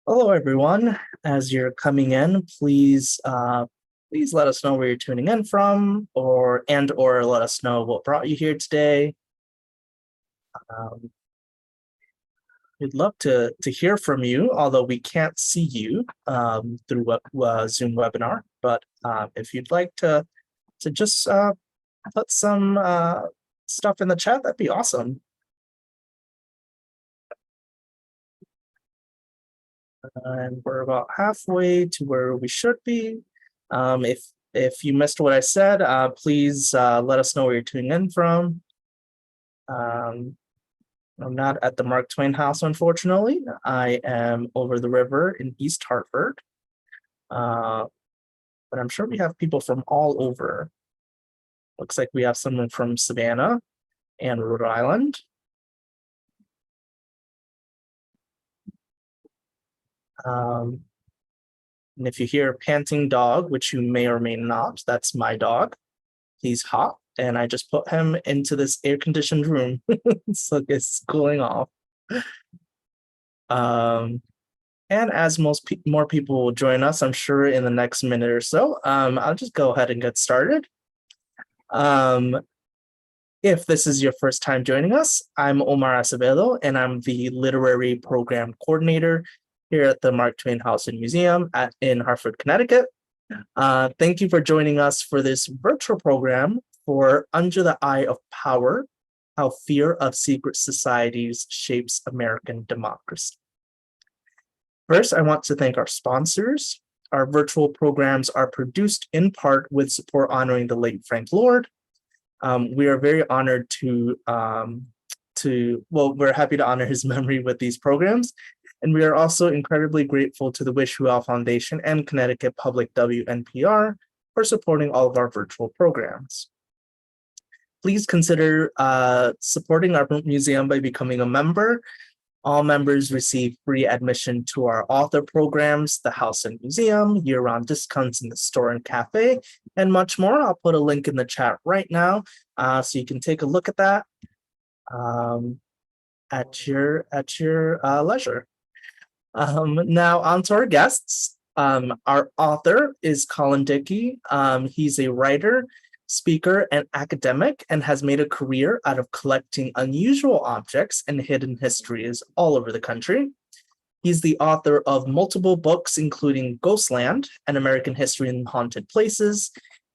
Hello, everyone. As you're coming in, please let us know where you're tuning in from, or let us know what brought you here today. Um, we'd love to hear from you, although we can't see you through Zoom webinar. But if you'd like to just put some stuff in the chat, that'd be awesome. And we're about halfway to where we should be. If you missed what I said, please let us know where you're tuning in from. I'm not at the Mark Twain House, unfortunately. I am over the river in East Hartford. But I'm sure we have people from all over. Looks like we have someone from Savannah and Rhode Island. And if you hear a panting dog, which you may or may not, that's my dog. He's hot, and I just put him into this air-conditioned room, so it's cooling off. And as more people will join us, I'm sure in the next minute or so, I'll just go ahead and get started. If this is your first time joining us, I'm Omar Acevedo, and I'm the Literary Program Coordinator here at the Mark Twain House Museum in Hartford, Connecticut. Thank you for joining us for this virtual program for Under the Eye of Power, How Fear of Secret Societies Shapes American Democracy. First, I want to thank our sponsors. Our virtual programs are produced in part with support honoring the late Frank Lord. We are very honored we're happy to honor his memory with these programs. And we are also incredibly grateful to the Wish Well Foundation and Connecticut Public WNPR for supporting all of our virtual programs. Please consider supporting our museum by becoming a member. All members receive free admission to our author programs, the House and Museum, year-round discounts in the store and cafe, and much more. I'll put a link in the chat right now so you can take a look at that at your leisure. Now on to our guests. Our author is Colin Dickey. He's a writer, speaker, and academic, and has made a career out of collecting unusual objects and hidden histories all over the country. He's the author of multiple books, including Ghostland, An American History in Haunted Places,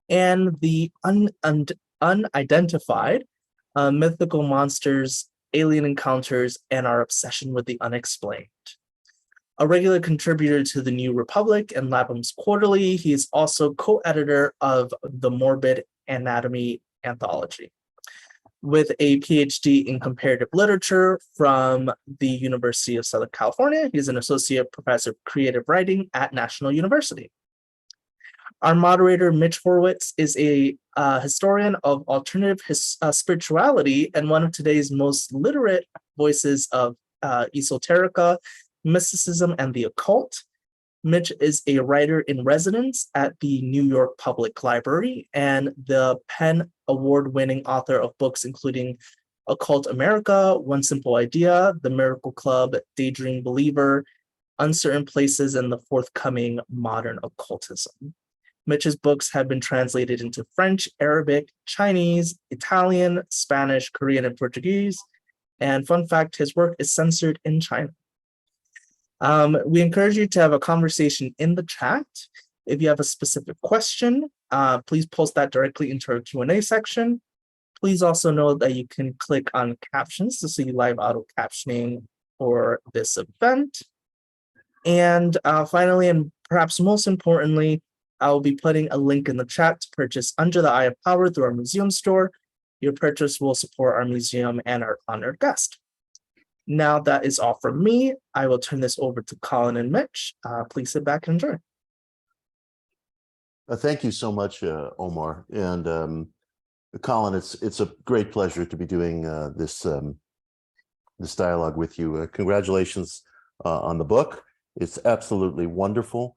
and the Unidentified, Mythical Monsters, Alien Encounters, and Our Obsession with the Unexplained. A regular contributor to the New Republic and Lapham's Quarterly, he is also co-editor of the Morbid Anatomy Anthology. With a PhD in comparative literature from the University of Southern California, he's an associate professor of creative writing at National University. Our moderator, Mitch Horowitz, is a historian of alternative spirituality and one of today's most literate voices of esoterica, mysticism, and the occult. Mitch is a writer in residence at the New York Public Library and the Penn Award-winning author of books including Occult America, One Simple Idea, The Miracle Club, Daydream Believer, Uncertain Places, and the forthcoming Modern Occultism. Mitch's books have been translated into French, Arabic, Chinese, Italian, Spanish, Korean, and Portuguese. And fun fact, his work is censored in China. We encourage you to have a conversation in the chat. If you have a specific question, please post that directly into our Q&A section. Please also know that you can click on captions to see live auto captioning for this event. And finally, and perhaps most importantly, I will be putting a link in the chat to purchase Under the Eye of Power through our museum store. Your purchase will support our museum and our honored guest. Now that is all from me. I will turn this over to Colin and Mitch. Please sit back and enjoy. Thank you so much, Omar. And Colin, it's a great pleasure to be doing this dialogue with you. Congratulations on the book. It's absolutely wonderful.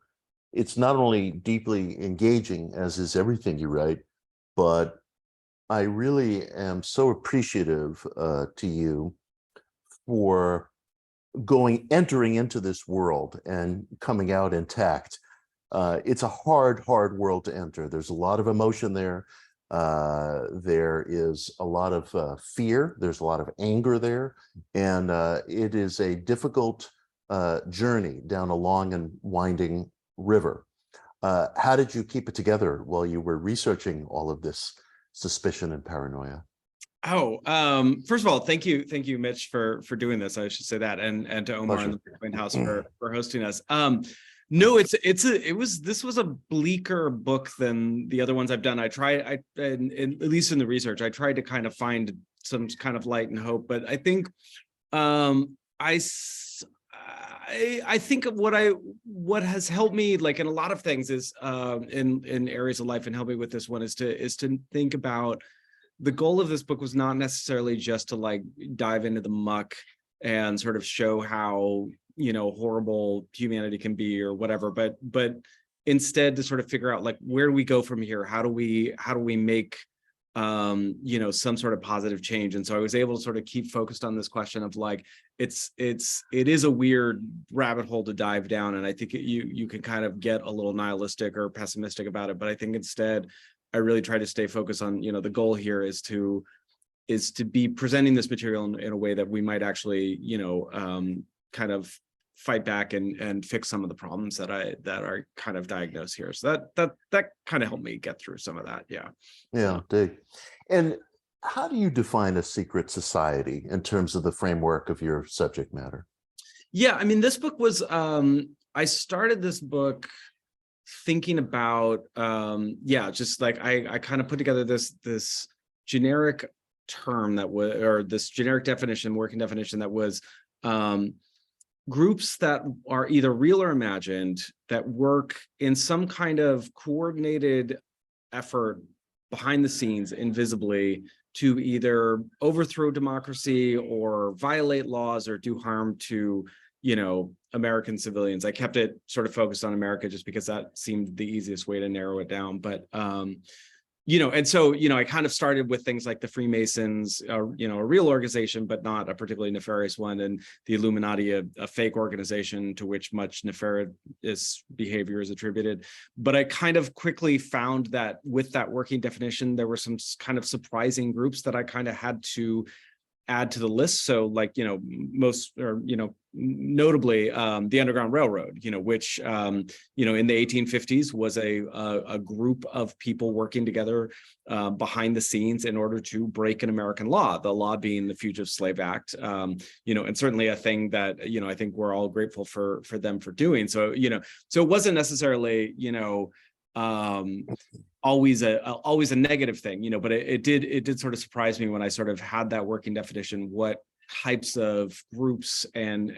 It's not only deeply engaging, as is everything you write, but I really am so appreciative to you for entering into this world and coming out intact. It's a hard world to enter. There's a lot of emotion there. There is a lot of fear. There's a lot of anger there. And it is a difficult journey down a long and winding river. How did you keep it together while you were researching all of this suspicion and paranoia? Oh, first of all, thank you, Mitch, for doing this. I should say that, and to Omar and the Mark Twain House for hosting us. No, this was a bleaker book than the other ones I've done. At least in the research, I tried to kind of find some kind of light and hope. But I think I think of what has helped me, like in a lot of things, is in areas of life, and help me with this one is to think about. The goal of this book was not necessarily just to like dive into the muck and sort of show how, horrible humanity can be or whatever, but instead to sort of figure out like, where do we go from here? How do we make, some sort of positive change? And so I was able to sort of keep focused on this question of like, it is a weird rabbit hole to dive down. And I think you can kind of get a little nihilistic or pessimistic about it. But I think instead, I really try to stay focused on, the goal here is to be presenting this material in a way that we might actually, kind of fight back and fix some of the problems that are kind of diagnosed here. So that kind of helped me get through some of that. Yeah. Yeah, dig. And how do you define a secret society in terms of the framework of your subject matter? Yeah, I mean, this book was, I started this book thinking about just like I kind of put together this generic term that was, or this generic definition, working definition that was groups that are either real or imagined that work in some kind of coordinated effort behind the scenes invisibly to either overthrow democracy or violate laws or do harm to American civilians. I kept it sort of focused on America just because that seemed the easiest way to narrow it down. But, and so, I kind of started with things like the Freemasons, a real organization, but not a particularly nefarious one, and the Illuminati, a fake organization to which much nefarious behavior is attributed. But I kind of quickly found that with that working definition, there were some kind of surprising groups that I kind of had to add to the list. So like, notably the Underground Railroad, which, in the 1850s was a group of people working together behind the scenes in order to break an American law, the law being the Fugitive Slave Act, and certainly a thing that, I think we're all grateful for them for doing. So, so it wasn't necessarily, always a negative thing, but it did sort of surprise me when I sort of had that working definition, what types of groups and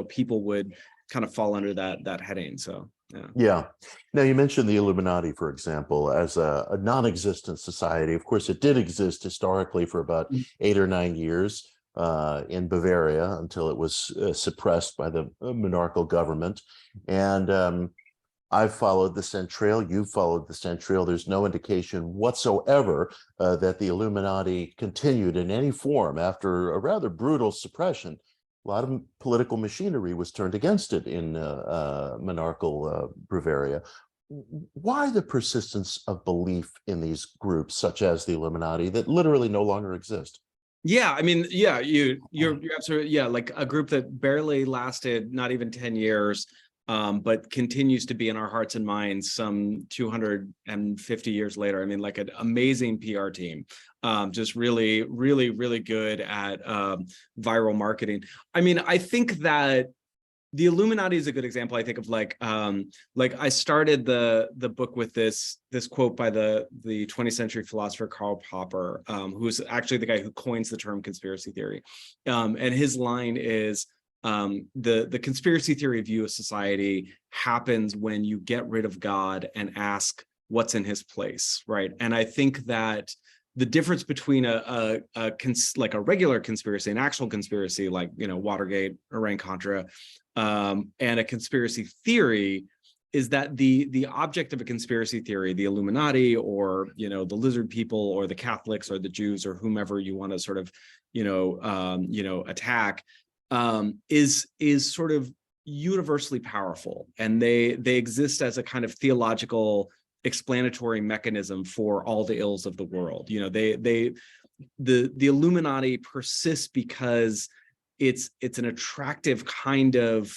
people would kind of fall under that heading. So yeah. Now you mentioned the Illuminati, for example, as a non-existent society. Of course, it did exist historically for about 8 or 9 years in Bavaria until it was suppressed by the monarchical government. And I've followed the Centrail, you've followed the Centrail. There's no indication whatsoever that the Illuminati continued in any form after a rather brutal suppression. A lot of political machinery was turned against it in monarchical Bavaria. Why the persistence of belief in these groups, such as the Illuminati, that literally no longer exist? Yeah, I mean, yeah, you're absolutely, yeah, like a group that barely lasted not even 10 years. But continues to be in our hearts and minds some 250 years later. I mean, like an amazing PR team, just really, really, really good at viral marketing. I mean, I think that the Illuminati is a good example. I think of like I started the book with this quote by the 20th century philosopher Karl Popper, who's actually the guy who coins the term conspiracy theory, and his line is, the conspiracy theory view of society happens when you get rid of God and ask what's in his place, right? And I think that the difference between a regular conspiracy, an actual conspiracy like Watergate, Iran-Contra, and a conspiracy theory is that the object of a conspiracy theory, the Illuminati or the lizard people or the Catholics or the Jews or whomever you want to sort of attack, is sort of universally powerful, and they exist as a kind of theological explanatory mechanism for all the ills of the world. You know, the Illuminati persists because it's an attractive kind of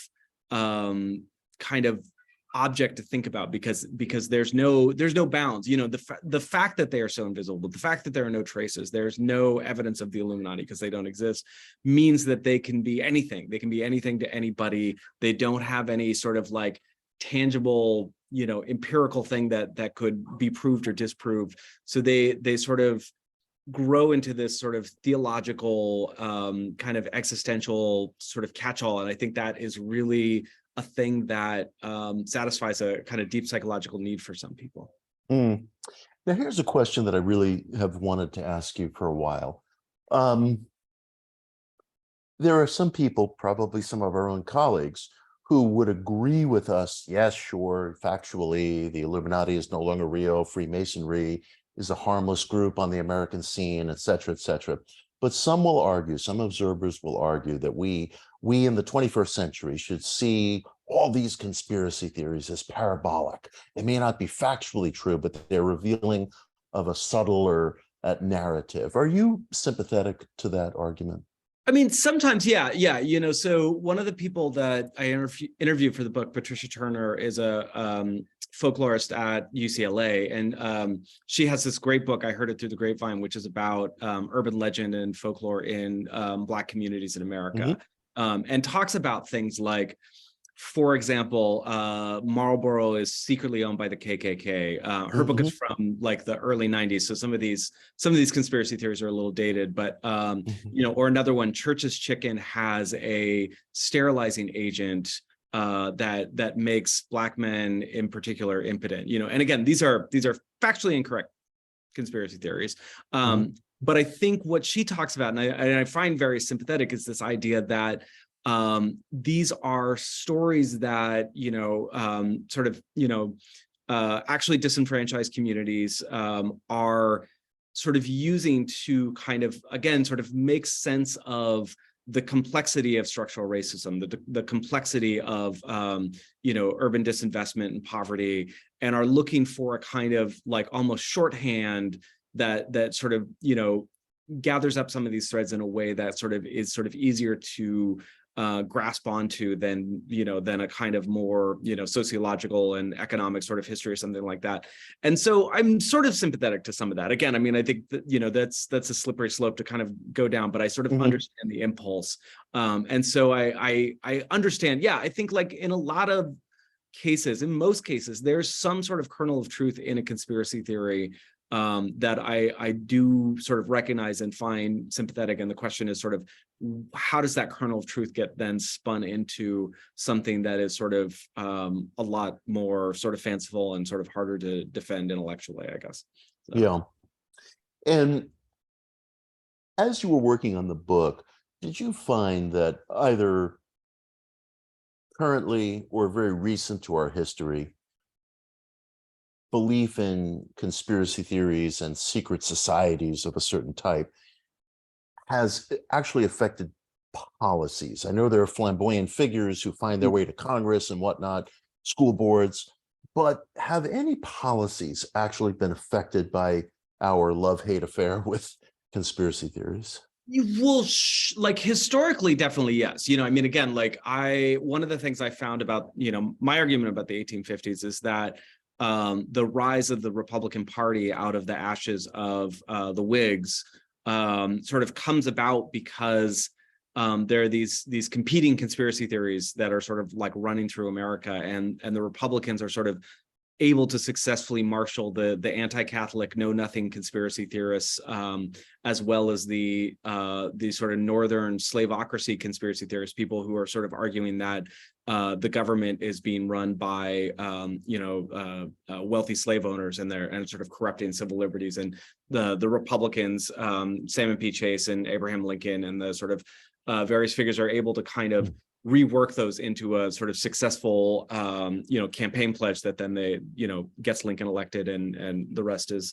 object to think about, because there's no bounds. You know, the fact that they are so invisible, the fact that there are no traces, there's no evidence of the Illuminati because they don't exist, means that they can be anything. They can be anything to anybody. They don't have any sort of like tangible, you know, empirical thing that could be proved or disproved. So they sort of grow into this sort of theological kind of existential sort of catch-all, and I think that is really a thing that satisfies a kind of deep psychological need for some people. Now, here's a question that I really have wanted to ask you for a while. There are some people, probably some of our own colleagues, who would agree with us, yes, sure, factually, the Illuminati is no longer real, Freemasonry is a harmless group on the American scene, et cetera, et cetera. But some will argue, some observers will argue that we in the 21st century should see all these conspiracy theories as parabolic. They may not be factually true, but they're revealing of a subtler narrative. Are you sympathetic to that argument? I mean, sometimes, yeah. You know, so one of the people that I interviewed for the book, Patricia Turner, is a folklorist at UCLA, and she has this great book, I heard it through the grapevine, which is about urban legend and folklore in Black communities in America, and talks about things like, for example, Marlboro is secretly owned by the KKK. Her book is from like the early 90s, so some of these conspiracy theories are a little dated, but you know, or another one, Church's Chicken has a sterilizing agent that makes Black men in particular impotent. You know, and again, these are factually incorrect conspiracy theories. But I think what she talks about, and I find very sympathetic, is this idea that these are stories that, you know, sort of, you know, actually disenfranchised communities are sort of using to kind of, again, sort of make sense of the complexity of structural racism, the complexity of, you know, urban disinvestment and poverty, and are looking for a kind of like almost shorthand that sort of, you know, gathers up some of these threads in a way that sort of is sort of easier to grasp onto than, you know, than a kind of more, you know, sociological and economic sort of history or something like that. And so I'm sort of sympathetic to some of that. Again, I mean, I think that, you know, that's a slippery slope to kind of go down, but I sort of understand the impulse. And so I understand. Yeah, I think like in a lot of cases, in most cases, there's some sort of kernel of truth in a conspiracy theory that I do sort of recognize and find sympathetic. And the question is sort of, how does that kernel of truth get then spun into something that is sort of a lot more sort of fanciful and sort of harder to defend intellectually, I guess. So. Yeah. And as you were working on the book, did you find that either currently or very recent to our history, belief in conspiracy theories and secret societies of a certain type has actually affected policies? I know there are flamboyant figures who find their way to Congress and whatnot, school boards, but have any policies actually been affected by our love-hate affair with conspiracy theories? You will, like, historically, definitely, yes. You know, I mean, again, like one of the things I found about, you know, my argument about the 1850s is that the rise of the Republican Party out of the ashes of the Whigs sort of comes about because there are these competing conspiracy theories that are sort of like running through America, and the Republicans are sort of able to successfully marshal the anti-Catholic know-nothing conspiracy theorists, as well as the sort of northern slavocracy conspiracy theorists, people who are sort of arguing that the government is being run by wealthy slave owners and sort of corrupting civil liberties. And the Republicans, Salmon P. Chase and Abraham Lincoln and the sort of various figures are able to kind of rework those into a sort of successful, campaign pledge that then they, gets Lincoln elected, and the rest is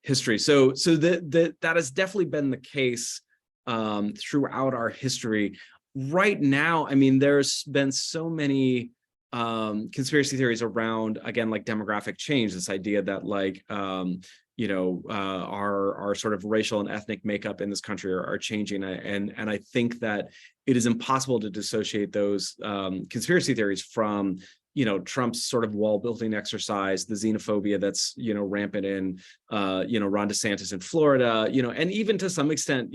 history. So that has definitely been the case throughout our history. right now, I mean, there's been so many conspiracy theories around, again, like demographic change, this idea that like, our sort of racial and ethnic makeup in this country are changing. And I think that it is impossible to dissociate those conspiracy theories from, Trump's sort of wall building exercise, the xenophobia that's, rampant in, Ron DeSantis in Florida, and even to some extent,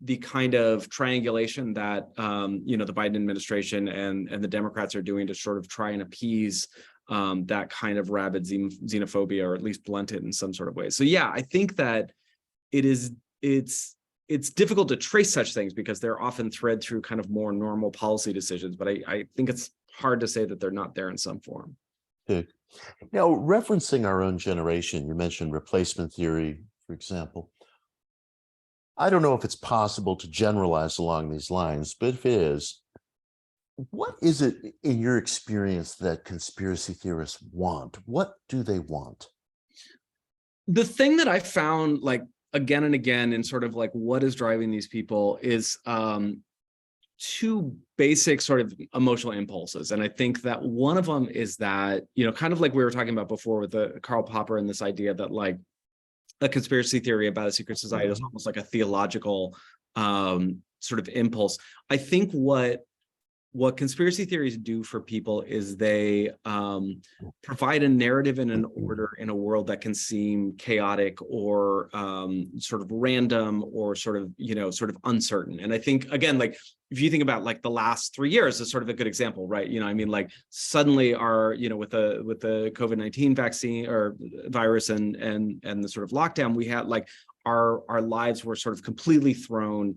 the kind of triangulation that, the Biden administration and the Democrats are doing to sort of try and appease that kind of rabid xenophobia, or at least blunt it in some sort of way. So yeah, I think that it's difficult to trace such things because they're often thread through kind of more normal policy decisions, but I think it's hard to say that they're not there in some form. Good. Now, referencing our own generation, you mentioned replacement theory, for example. I don't know if it's possible to generalize along these lines, but if it is, what is it in your experience that conspiracy theorists want? What do they want? The thing that I found, like, again and again, in sort of like what is driving these people is two basic sort of emotional impulses. And I think that one of them is that, kind of like we were talking about before with the Karl Popper and this idea that like a conspiracy theory about a secret society is almost like a theological sort of impulse. I think what conspiracy theories do for people is they provide a narrative and an order in a world that can seem chaotic or sort of random or sort of uncertain. And I think, again, like if you think about like the last 3 years is sort of a good example, right? I mean, like suddenly our, with the COVID-19 vaccine or virus and the sort of lockdown, we had like our lives were sort of completely thrown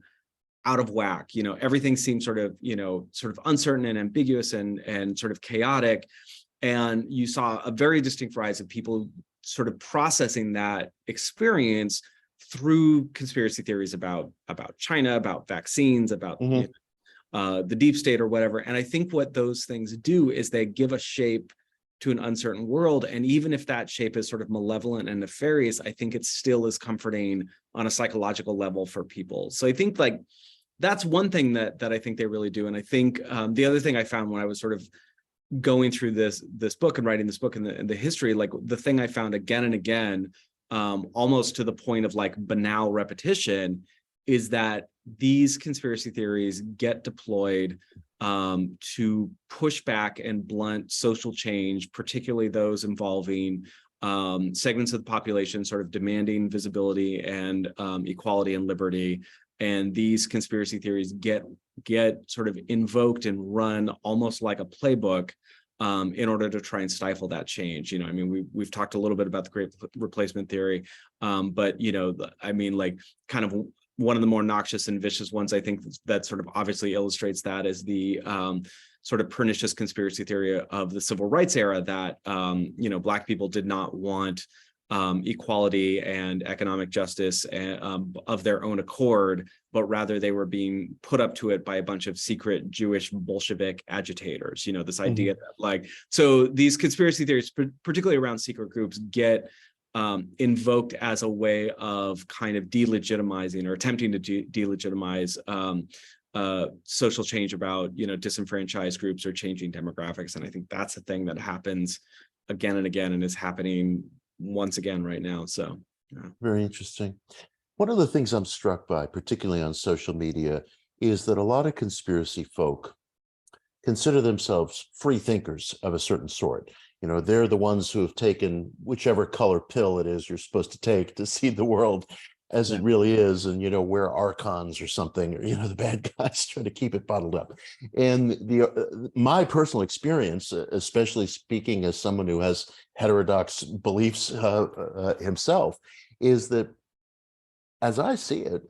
out of whack. Everything seemed sort of uncertain and ambiguous and sort of chaotic. And you saw a very distinct rise of people sort of processing that experience through conspiracy theories about China, about vaccines, about the deep state or whatever. And I think what those things do is they give a shape to an uncertain world. And even if that shape is sort of malevolent and nefarious, I think it still is comforting on a psychological level for people. So I think like that's one thing that I think they really do. And I think the other thing I found when I was sort of going through this book and writing this book and the history, like the thing I found again and again, almost to the point of like banal repetition, is that these conspiracy theories get deployed to push back and blunt social change, particularly those involving segments of the population sort of demanding visibility and equality and liberty. And these conspiracy theories get sort of invoked and run almost like a playbook in order to try and stifle that change. I mean, we've talked a little bit about the Great Replacement Theory, but I mean, like kind of one of the more noxious and vicious ones, I think that sort of obviously illustrates that is the sort of pernicious conspiracy theory of the civil rights era that Black people did not want equality and economic justice of their own accord, but rather they were being put up to it by a bunch of secret Jewish Bolshevik agitators. This idea that like, so these conspiracy theories, particularly around secret groups, get invoked as a way of kind of delegitimizing or attempting to delegitimize social change about, disenfranchised groups or changing demographics. And I think that's a thing that happens again and again and is happening once again right now. So yeah. Very interesting. One of the things I'm struck by, particularly on social media, is that a lot of conspiracy folk consider themselves free thinkers of a certain sort. They're the ones who have taken whichever color pill it is you're supposed to take to see the world as it really is, and we're archons or something, or the bad guys try to keep it bottled up. And my personal experience, especially speaking as someone who has heterodox beliefs himself, is that as I see it,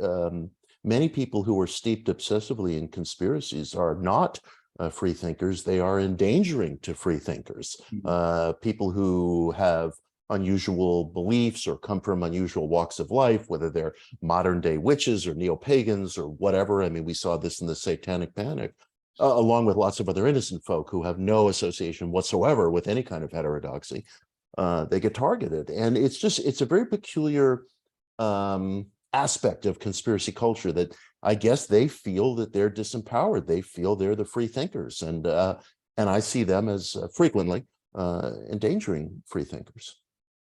many people who are steeped obsessively in conspiracies are not free thinkers. They are endangering to free thinkers. People who have unusual beliefs or come from unusual walks of life, whether they're modern day witches or neo-pagans or whatever. I mean, we saw this in the Satanic Panic, along with lots of other innocent folk who have no association whatsoever with any kind of heterodoxy. They get targeted. And it's a very peculiar aspect of conspiracy culture that I guess they feel that they're disempowered. They feel they're the free thinkers, and I see them as frequently endangering free thinkers.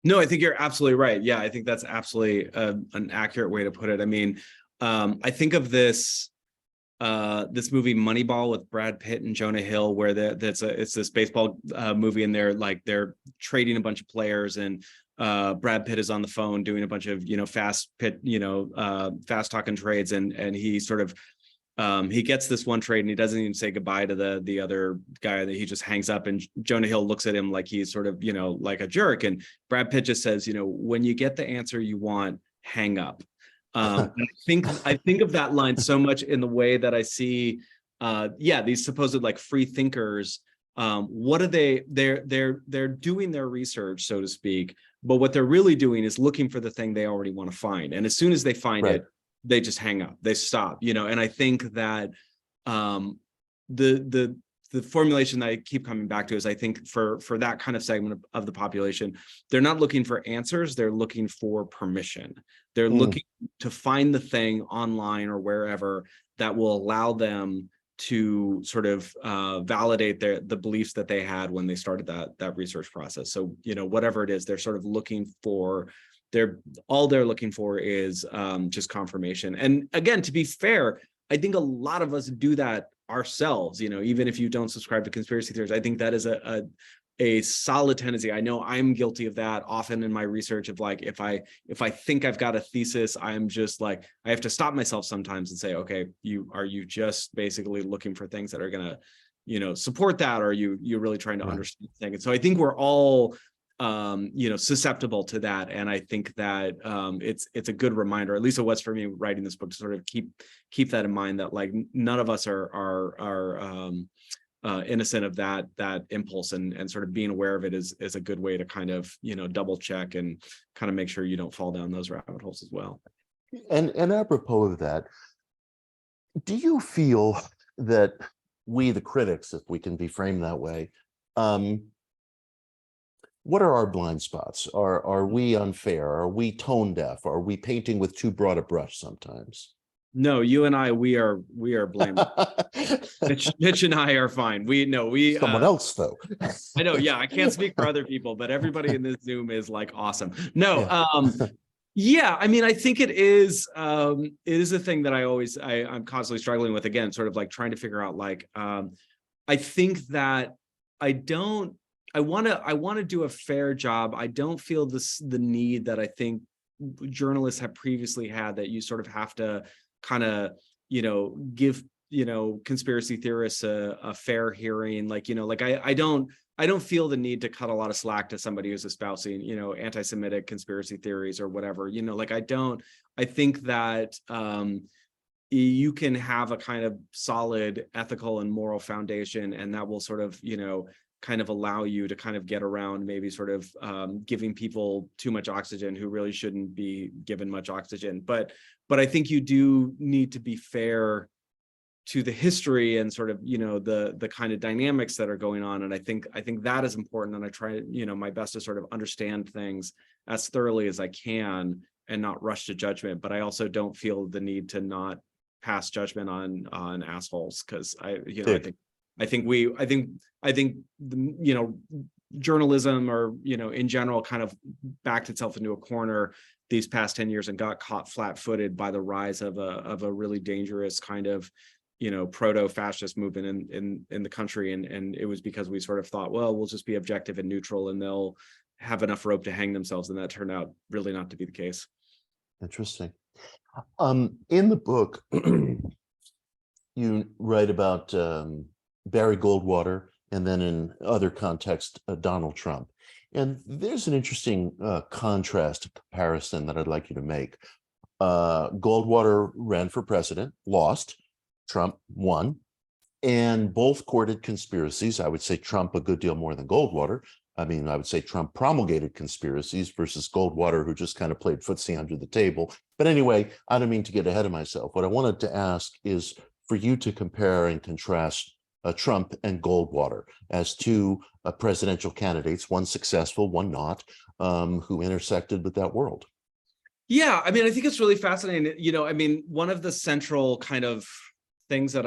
No, I think you're absolutely right. Yeah, I think that's absolutely an accurate way to put it. I mean, I think of this movie Moneyball with Brad Pitt and Jonah Hill, where it's this baseball movie, and they're trading a bunch of players, and Brad Pitt is on the phone doing a bunch of fast talking trades, and he sort of he gets this one trade and he doesn't even say goodbye to the other guy, that he just hangs up, and Jonah Hill looks at him like he's sort of like a jerk, and Brad Pitt just says, when you get the answer you want, hang up. I think of that line so much in the way that I see these supposed like free thinkers. What are they're doing their research, so to speak, but what they're really doing is looking for the thing they already want to find, and as soon as they find it, they just hang up, they stop, and I think that the formulation that I keep coming back to is, I think for that kind of segment of the population, they're not looking for answers, they're looking for permission. They're looking to find the thing online or wherever that will allow them to sort of validate the beliefs that they had when they started that research process. So, whatever it is, they're sort of looking for, all they're looking for is just confirmation. And again, to be fair, I think a lot of us do that ourselves, even if you don't subscribe to conspiracy theories. I think that is a solid tendency. I know I'm guilty of that often in my research, of like, if I think I've got a thesis, I'm just like, I have to stop myself sometimes and say, okay, are you just basically looking for things that are going to, support that? Or are you really trying to understand the thing? And so I think we're all susceptible to that. And I think that it's a good reminder, at least it was for me writing this book, to sort of keep that in mind, that like none of us are innocent of that impulse, and sort of being aware of it is a good way to kind of double check and kind of make sure you don't fall down those rabbit holes as well. And apropos of that, do you feel that we, the critics, if we can be framed that way, what are our blind spots? Are we unfair? Are we tone deaf? Are we painting with too broad a brush sometimes? No, you and I, we are blameless. Mitch and I are fine. Someone else though. I know, yeah, I can't speak for other people, but everybody in this Zoom is like awesome. No, yeah. I mean, I think it is a thing that I'm constantly struggling with, again, sort of like trying to figure out, like, I think that I want to do a fair job. I don't feel the need that I think journalists have previously had, that you sort of have to kind of, give, conspiracy theorists a fair hearing. Like, I don't feel the need to cut a lot of slack to somebody who's espousing, anti-Semitic conspiracy theories or whatever, I think that you can have a kind of solid ethical and moral foundation, and that will sort of, kind of allow you to kind of get around maybe sort of giving people too much oxygen who really shouldn't be given much oxygen. But I think you do need to be fair to the history and sort of, the kind of dynamics that are going on. And I think that is important. And I try, my best to sort of understand things as thoroughly as I can and not rush to judgment. But I also don't feel the need to not pass judgment on assholes, because I think journalism, or in general, kind of backed itself into a corner these past 10 years and got caught flat-footed by the rise of a really dangerous kind of proto-fascist movement in the country, and it was because we sort of thought, well, we'll just be objective and neutral and they'll have enough rope to hang themselves, and that turned out really not to be the case. Interesting. In the book, you write about Barry Goldwater, and then in other context, Donald Trump. And there's an interesting contrast, comparison that I'd like you to make. Goldwater ran for president, lost. Trump won. And both courted conspiracies. I would say Trump a good deal more than Goldwater. I mean, I would say Trump promulgated conspiracies versus Goldwater, who just kind of played footsie under the table. But anyway, I don't mean to get ahead of myself. What I wanted to ask is for you to compare and contrast Trump and Goldwater as two presidential candidates, one successful, one not, who intersected with that world. Yeah, I mean, I think it's really fascinating. I mean, one of the central kind of things that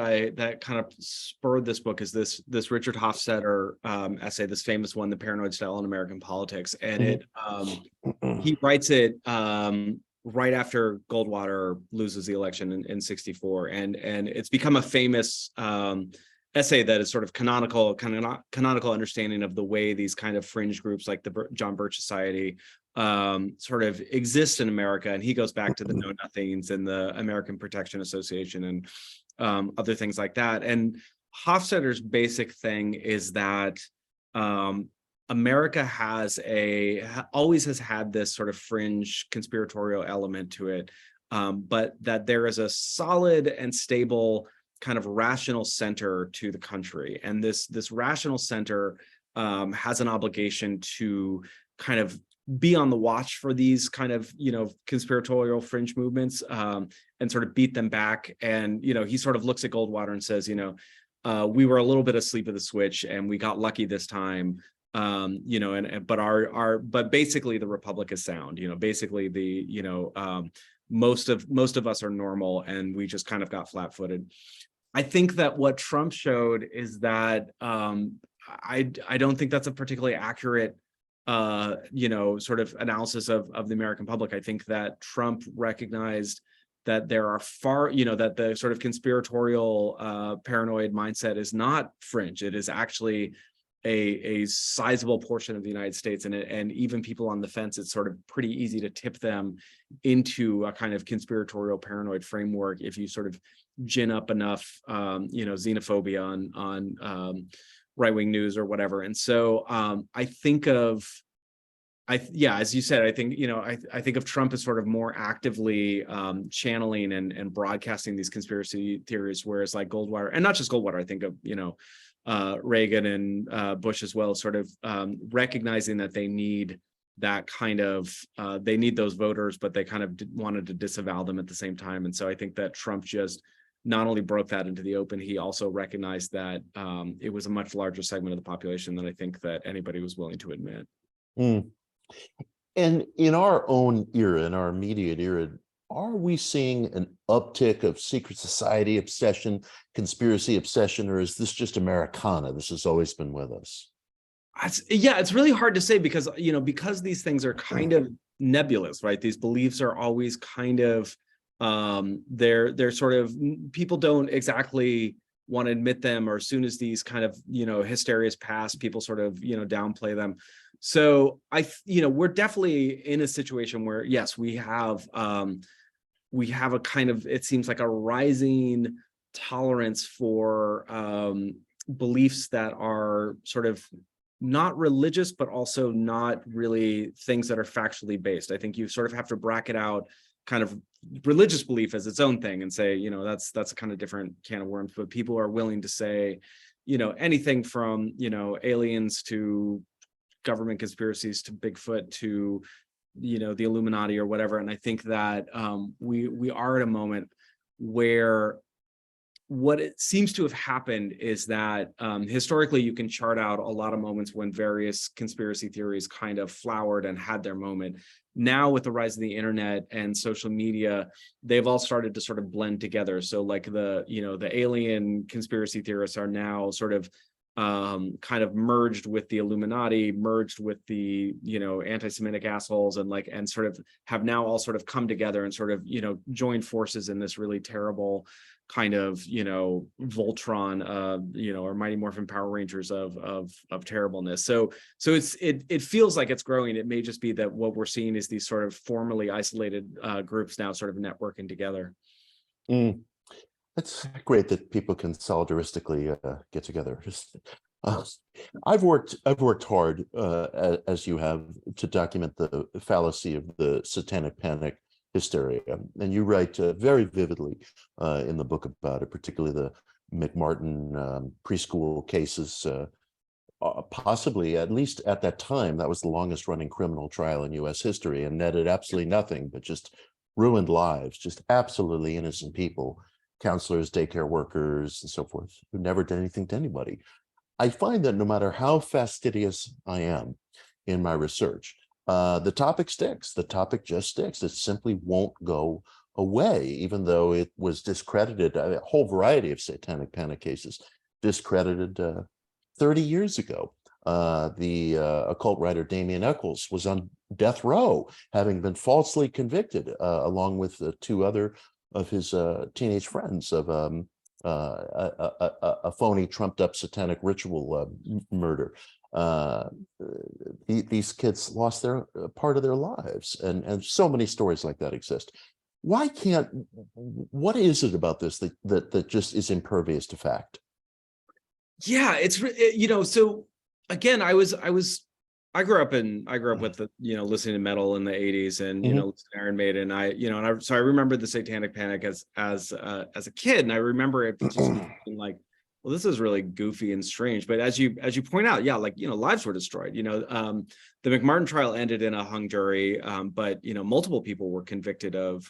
kind of spurred this book is this Richard Hofstadter essay, this famous one, "The Paranoid Style in American Politics," and he writes it right after Goldwater loses the election in '64, and it's become a famous essay that is sort of canonical understanding of the way these kind of fringe groups like the John Birch Society sort of exist in America. And he goes back to the Know Nothings and the American Protection Association and other things like that. And Hofstadter's basic thing is that America always has had this sort of fringe conspiratorial element to it, but that there is a solid and stable kind of rational center to the country. And this rational center has an obligation to kind of be on the watch for these kind of, conspiratorial fringe movements and sort of beat them back. And, he sort of looks at Goldwater and says, we were a little bit asleep at the switch and we got lucky this time. But basically the Republic is sound, basically most of us are normal and we just kind of got flat-footed. I think that what Trump showed is that I don't think that's a particularly accurate sort of analysis of the American public. I think that Trump recognized that there are that the sort of conspiratorial paranoid mindset is not fringe. It is actually a sizable portion of the United States, and even people on the fence, it's sort of pretty easy to tip them into a kind of conspiratorial paranoid framework if you sort of gin up enough xenophobia on right-wing news or whatever. And so I think of, as you said, I think, I think of Trump as sort of more actively channeling and broadcasting these conspiracy theories, whereas like Goldwater, and not just Goldwater, I think of, Reagan and Bush as well, sort of recognizing that they need that kind of, they need those voters, but they kind of wanted to disavow them at the same time. And so I think that Trump just not only broke that into the open, he also recognized that it was a much larger segment of the population than I think that anybody was willing to admit. Mm. And in our own era, in our immediate era, are we seeing an uptick of secret society obsession, conspiracy obsession, or is this just Americana? This has always been with us. It's really hard to say because, because these things are kind of nebulous, right? These beliefs are always kind of, they're sort of, people don't exactly want to admit them, or as soon as these kind of, hysterias pass, people sort of, downplay them. So we're definitely in a situation where, yes, we have a kind of, it seems like a rising tolerance for beliefs that are sort of not religious, but also not really things that are factually based. I think you sort of have to bracket out kind of religious belief as its own thing and say, that's a kind of different can of worms. But people are willing to say, anything from, aliens to government conspiracies to Bigfoot to, the Illuminati or whatever. And I think that we are at a moment where what it seems to have happened is that historically you can chart out a lot of moments when various conspiracy theories kind of flowered and had their moment. Now with the rise of the internet and social media, they've all started to sort of blend together. So like the alien conspiracy theorists are now sort of kind of merged with the Illuminati, merged with the, anti-Semitic assholes, and sort of have now all sort of come together and sort of, joined forces in this really terrible kind of, Voltron, or Mighty Morphin Power Rangers of terribleness. So it feels like it's growing. It may just be that what we're seeing is these sort of formerly isolated groups now sort of networking together. Mm. It's great that people can solidaristically get together. I've worked hard, as you have, to document the fallacy of the Satanic Panic hysteria, and you write very vividly in the book about it, particularly the McMartin preschool cases. Possibly, at least at that time, that was the longest running criminal trial in U.S. history, and netted absolutely nothing but just ruined lives, just absolutely innocent people. Counselors, daycare workers, and so forth, who never did anything to anybody. I find that no matter how fastidious I am in my research, the topic sticks. The topic just sticks. It simply won't go away, even though it was discredited. A whole variety of satanic panic cases discredited 30 years ago. The occult writer Damien Eccles was on death row, having been falsely convicted, along with two other of his teenage friends of a phony, trumped-up satanic ritual murder. These kids lost their part of their lives, and so many stories like that exist. Why can't? What is it about this that just is impervious to fact? Yeah, it's so again, I grew up with the, listening to metal in the 80s and listening to Iron Maiden. So I remember the Satanic Panic as a kid, and I remember it just being like, well, this is really goofy and strange. But as you point out, yeah, lives were destroyed. The McMartin trial ended in a hung jury, but multiple people were convicted of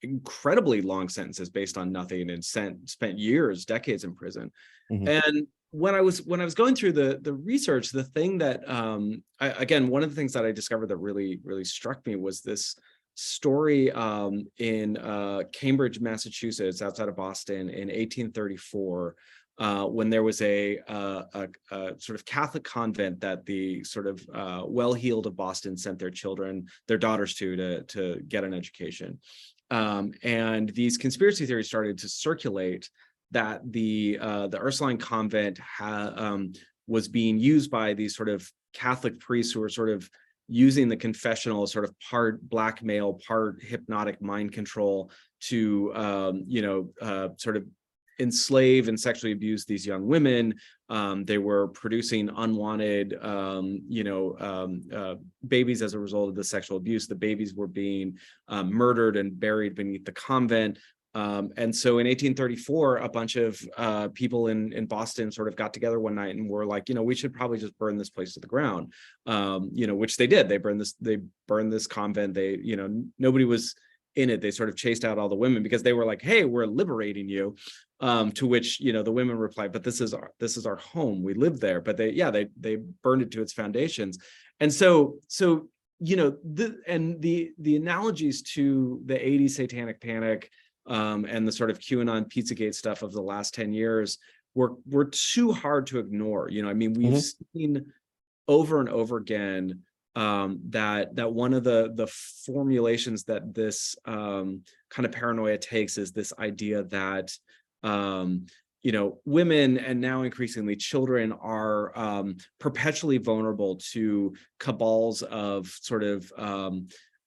incredibly long sentences based on nothing, and spent years, decades in prison. And when I was going through the research, the thing that one of the things that I discovered that really struck me was this story in Cambridge, Massachusetts, outside of Boston, in 1834, when there was a sort of Catholic convent that the sort of well-heeled of Boston sent their daughters to get an education. And these conspiracy theories started to circulate that the Ursuline convent was being used by these sort of Catholic priests who were sort of using the confessional sort of part blackmail, part hypnotic mind control to sort of enslave and sexually abuse these young women. They were producing unwanted babies as a result of the sexual abuse. The babies were being murdered and buried beneath the convent. And so in 1834, a bunch of people in Boston sort of got together one night and were like, we should probably just burn this place to the ground, which they did. They burned this convent. Nobody was in it. They sort of chased out all the women because they were like, hey, we're liberating you. To which, the women replied, but this is our home. We live there. But they burned it to its foundations. And so the analogies to the 80s Satanic Panic and the sort of QAnon Pizzagate stuff of the last 10 years were too hard to ignore. We've seen over and over again that one of the formulations that this kind of paranoia takes is this idea that women, and now increasingly children, are perpetually vulnerable to cabals of sort of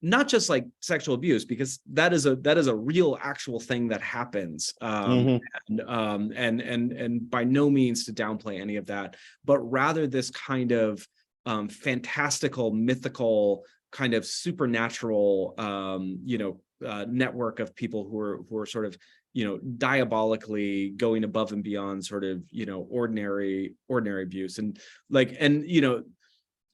not just like sexual abuse, because that is a real actual thing that happens, and by no means to downplay any of that, but rather this kind of fantastical, mythical, kind of supernatural network of people who are sort of diabolically going above and beyond sort of ordinary abuse. And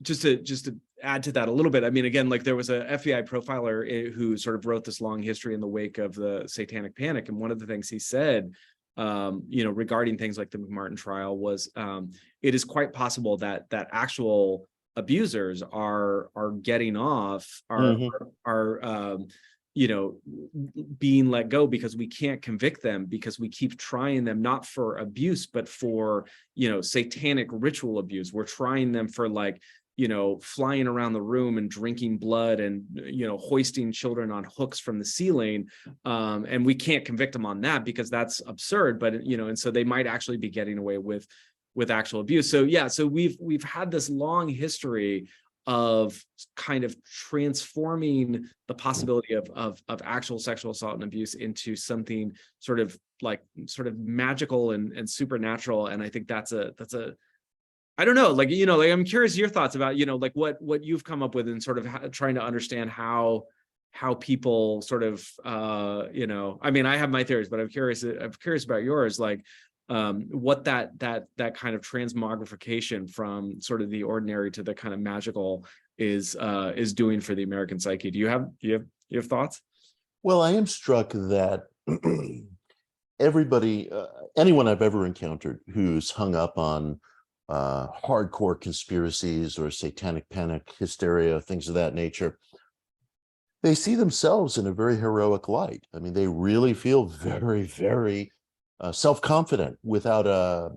just to add to that a little bit, again, there was a FBI profiler who sort of wrote this long history in the wake of the Satanic Panic, and one of the things he said regarding things like the McMartin trial was it is quite possible that actual abusers are getting off, are being let go because we can't convict them, because we keep trying them not for abuse but for satanic ritual abuse. We're trying them for flying around the room and drinking blood and hoisting children on hooks from the ceiling, and we can't convict them on that because that's absurd. But and so they might actually be getting away with actual abuse. So we've had this long history of kind of transforming the possibility of actual sexual assault and abuse into something sort of magical and supernatural. And I think that's a I don't know, I'm curious your thoughts about what you've come up with in sort of trying to understand how people sort of I have my theories, but I'm curious about yours, what that kind of transmogrification from sort of the ordinary to the kind of magical is doing for the American psyche. Do you have thoughts? Well, I am struck that everybody, anyone I've ever encountered who's hung up on hardcore conspiracies or satanic panic, hysteria, things of that nature, they see themselves in a very heroic light. I mean, they really feel very, very self-confident without a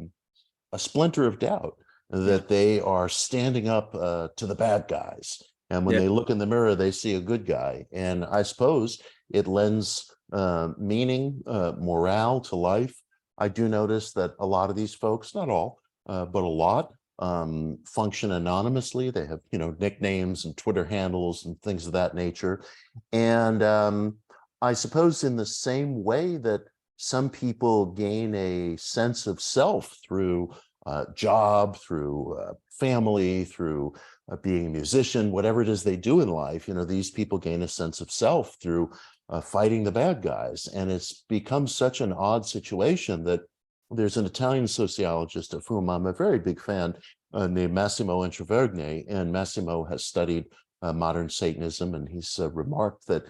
splinter of doubt that they are standing up to the bad guys. And when they look in the mirror, they see a good guy. And I suppose it lends meaning, morale to life. I do notice that a lot of these folks, not all, but a lot, function anonymously. They have, nicknames and Twitter handles and things of that nature. And I suppose in the same way that some people gain a sense of self through job, through family, through being a musician, whatever it is they do in life, these people gain a sense of self through fighting the bad guys. And it's become such an odd situation that there's an Italian sociologist of whom I'm a very big fan named Massimo Introvergne, and Massimo has studied modern Satanism, and he's remarked that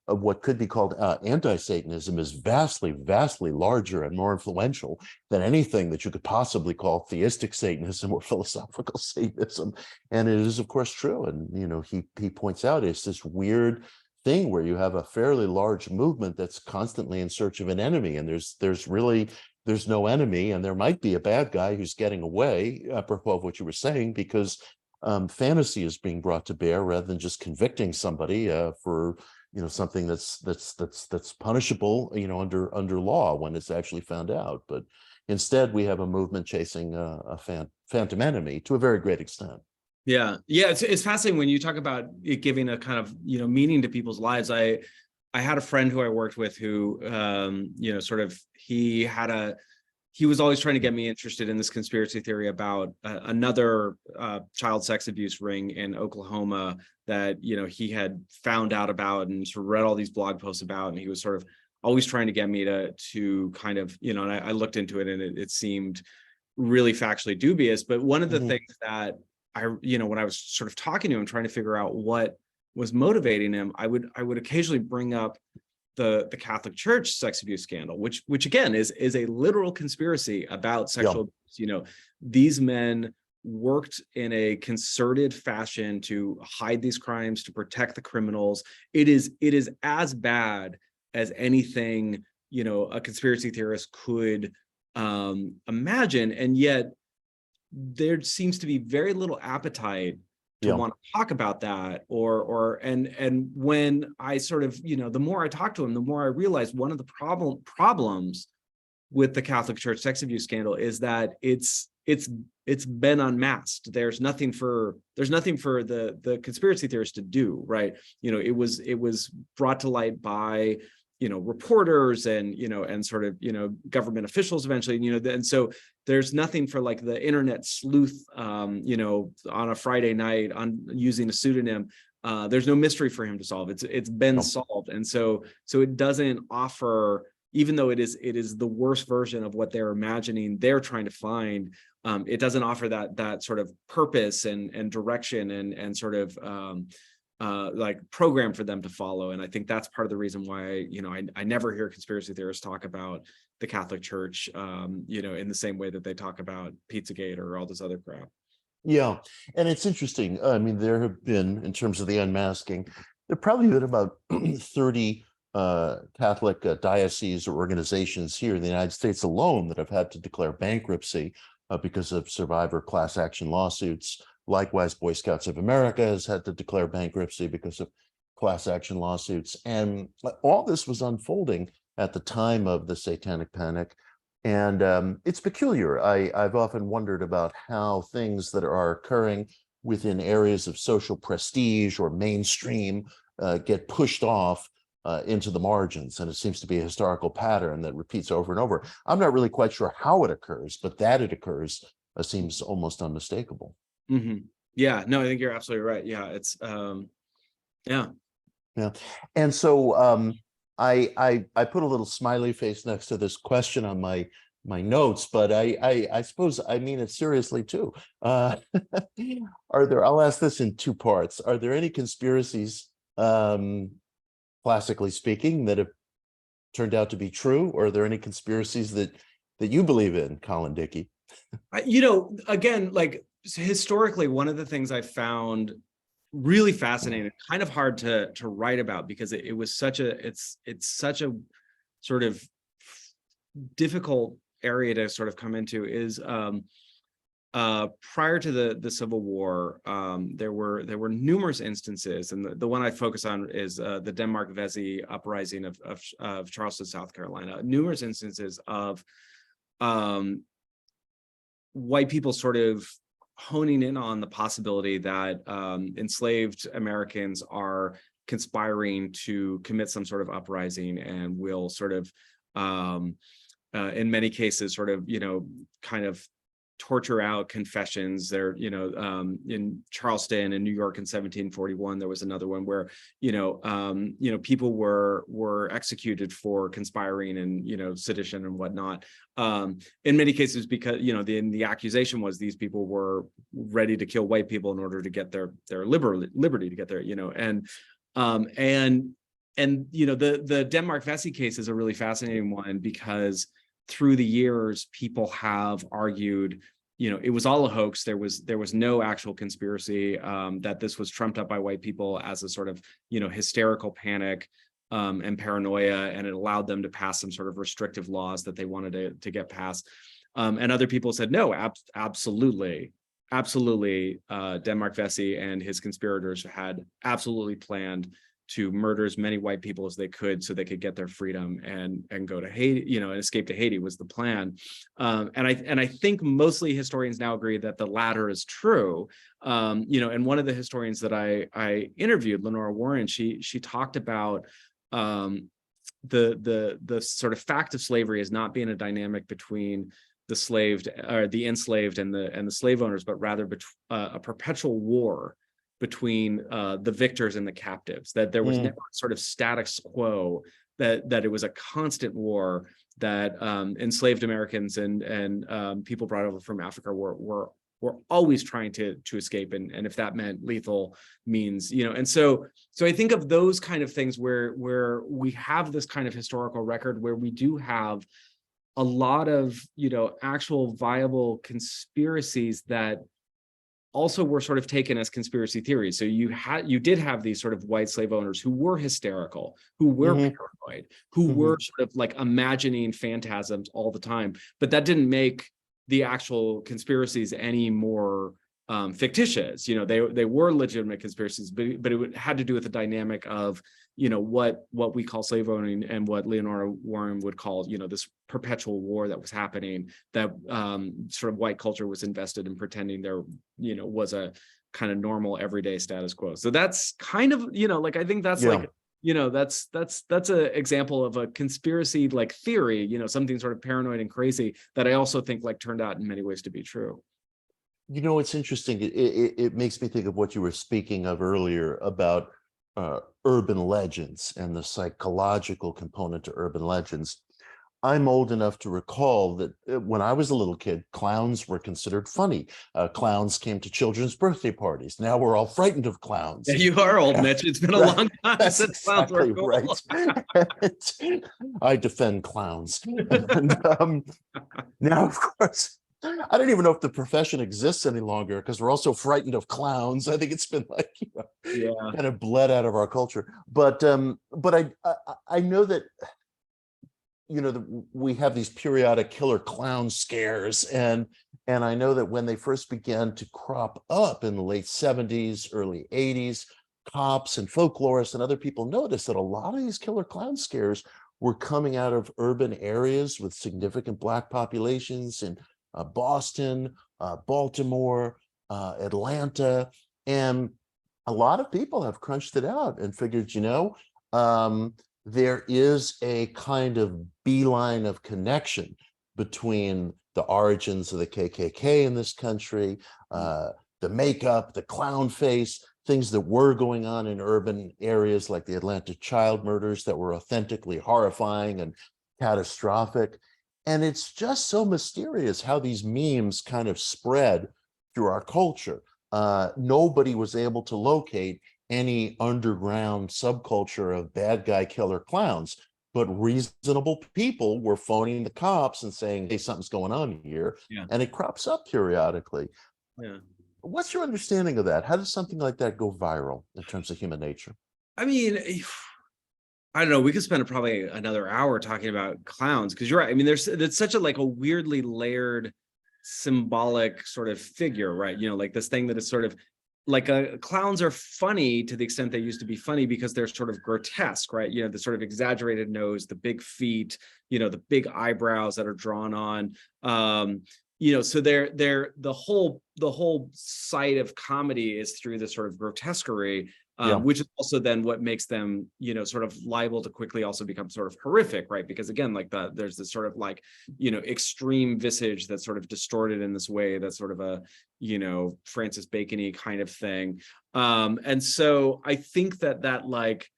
what could be called anti-Satanism is vastly, vastly larger and more influential than anything that you could possibly call theistic Satanism or philosophical Satanism. And it is, of course, true. And, he points out it's this weird thing where you have a fairly large movement that's constantly in search of an enemy, and there's no enemy, and there might be a bad guy who's getting away, apropos of what you were saying, because fantasy is being brought to bear rather than just convicting somebody for something that's punishable under law when it's actually found out. But instead we have a movement chasing a phantom enemy to a very great extent. Yeah, it's fascinating when you talk about it giving a kind of meaning to people's lives. I had a friend who I worked with who he was always trying to get me interested in this conspiracy theory about another child sex abuse ring in Oklahoma that he had found out about and sort of read all these blog posts about, and he was sort of always trying to get me to kind of and I looked into it, and it seemed really factually dubious. But one of the things that when I was sort of talking to him, trying to figure out what was motivating him, I would occasionally bring up the Catholic Church sex abuse scandal, which again is a literal conspiracy about sexual abuse. These men worked in a concerted fashion to hide these crimes, to protect the criminals. It is as bad as anything a conspiracy theorist could imagine, and yet there seems to be very little appetite to want to talk about that, and when I sort of the more I talk to him, the more I realize one of the problems with the Catholic Church sex abuse scandal is that it's been unmasked. There's nothing for the conspiracy theorists to do, right? It was brought to light by reporters and sort of government officials eventually, and so there's nothing for like the internet sleuth on a Friday night on using a pseudonym. There's no mystery for him to solve. It's been solved, and so it doesn't offer, even though it is the worst version of what they're imagining they're trying to find. It doesn't offer that sort of purpose and direction and sort of like program for them to follow. And I think that's part of the reason why I never hear conspiracy theorists talk about the Catholic Church in the same way that they talk about Pizzagate or all this other crap. Yeah, and it's interesting. I mean, there have been, in terms of the unmasking, there have probably been about 30 Catholic dioceses or organizations here in the United States alone that have had to declare bankruptcy because of survivor class action lawsuits. Likewise, Boy Scouts of America has had to declare bankruptcy because of class action lawsuits. And all this was unfolding at the time of the Satanic Panic. And it's peculiar. I've often wondered about how things that are occurring within areas of social prestige or mainstream get pushed off into the margins. And it seems to be a historical pattern that repeats over and over. I'm not really quite sure how it occurs, but that it occurs seems almost unmistakable. Yeah, no, I think you're absolutely right. Yeah, it's yeah. And so I put a little smiley face next to this question on my notes, but I suppose I mean it seriously too. I'll ask this in two parts. Are there any conspiracies, classically speaking, that have turned out to be true, or are there any conspiracies that you believe in, Colin Dickey? Again, like historically, one of the things I found really fascinating, kind of hard to write about because it was such it's such a sort of difficult area to sort of come into is prior to the Civil War, there were numerous instances, and the one I focus on is the Denmark Vesey uprising of Charleston, South Carolina. Numerous instances of white people sort of honing in on the possibility that enslaved Americans are conspiring to commit some sort of uprising and will sort of, in many cases, sort of, kind of torture out confessions. There, in Charleston and New York in 1741, there was another one where, people were executed for conspiring and, sedition and whatnot. In many cases, because, the accusation was these people were ready to kill white people in order to get their liberty to get there, the Denmark Vesey case is a really fascinating one because through the years, people have argued, it was all a hoax. There was no actual conspiracy, that this was trumped up by white people as a sort of, hysterical panic and paranoia, and it allowed them to pass some sort of restrictive laws that they wanted to get passed. And other people said, no, absolutely. Denmark Vesey and his conspirators had absolutely planned to murder as many white people as they could so they could get their freedom and go to Haiti, and escape to Haiti was the plan. And I think mostly historians now agree that the latter is true. And one of the historians that I interviewed, Lenora Warren, she talked about the sort of fact of slavery as not being a dynamic between the slaved or the enslaved and the slave owners, but rather a perpetual war between the victors and the captives, that there was never sort of status quo, that it was a constant war, that enslaved Americans and people brought over from Africa were always trying to escape, and if that meant lethal means, and so I think of those kind of things where we have this kind of historical record where we do have a lot of actual viable conspiracies that also were sort of taken as conspiracy theories. So you did have these sort of white slave owners who were hysterical, who were paranoid, who were sort of like imagining phantasms all the time, but that didn't make the actual conspiracies any more fictitious. They were legitimate conspiracies, but it had to do with the dynamic of what we call slave owning and what Leonora Warren would call this perpetual war that was happening, that sort of white culture was invested in pretending there was a kind of normal everyday status quo. So that's kind of I think that's that's an example of a conspiracy like theory, something sort of paranoid and crazy that I also think turned out in many ways to be true. It's interesting. It makes me think of what you were speaking of earlier about urban legends and the psychological component to urban legends. I'm old enough to recall that when I was a little kid, clowns were considered funny. Clowns came to children's birthday parties. Now we're all frightened of clowns. Yeah, you are old, Mitch. It's been a long time since clowns were cool. Right. I defend clowns. And, now, of course, I don't even know if the profession exists any longer because we're also frightened of clowns. I think it's been kind of bled out of our culture. But I know that we have these periodic killer clown scares, and I know that when they first began to crop up in the late 70s, early 80s, cops and folklorists and other people noticed that a lot of these killer clown scares were coming out of urban areas with significant Black populations in Boston, Baltimore, Atlanta, and a lot of people have crunched it out and figured, there is a kind of beeline of connection between the origins of the KKK in this country, the makeup, the clown face, things that were going on in urban areas like the Atlanta child murders that were authentically horrifying and catastrophic. And it's just so mysterious how these memes kind of spread through our culture. Nobody was able to locate any underground subculture of bad guy killer clowns. but reasonable people were phoning the cops and saying, hey, something's going on here. Yeah. And it crops up periodically. Yeah. What's your understanding of that? How does something like that go viral in terms of human nature? I mean, I don't know. We could spend probably another hour talking about clowns, because you're right. I mean, it's such a like a weirdly layered symbolic sort of figure, right? You know, like this thing that is sort of like clowns are funny to the extent they used to be funny because they're sort of grotesque, right? You know, the sort of exaggerated nose, the big feet, you know, the big eyebrows that are drawn on. You know, so they're the whole site of comedy is through this sort of grotesquerie. Which is also then what makes them, you know, sort of liable to quickly also become sort of horrific, right? Because again, like there's this sort of like, you know, extreme visage that's sort of distorted in this way, that's sort of a, you know, Francis Bacon-y kind of thing. And so I think that like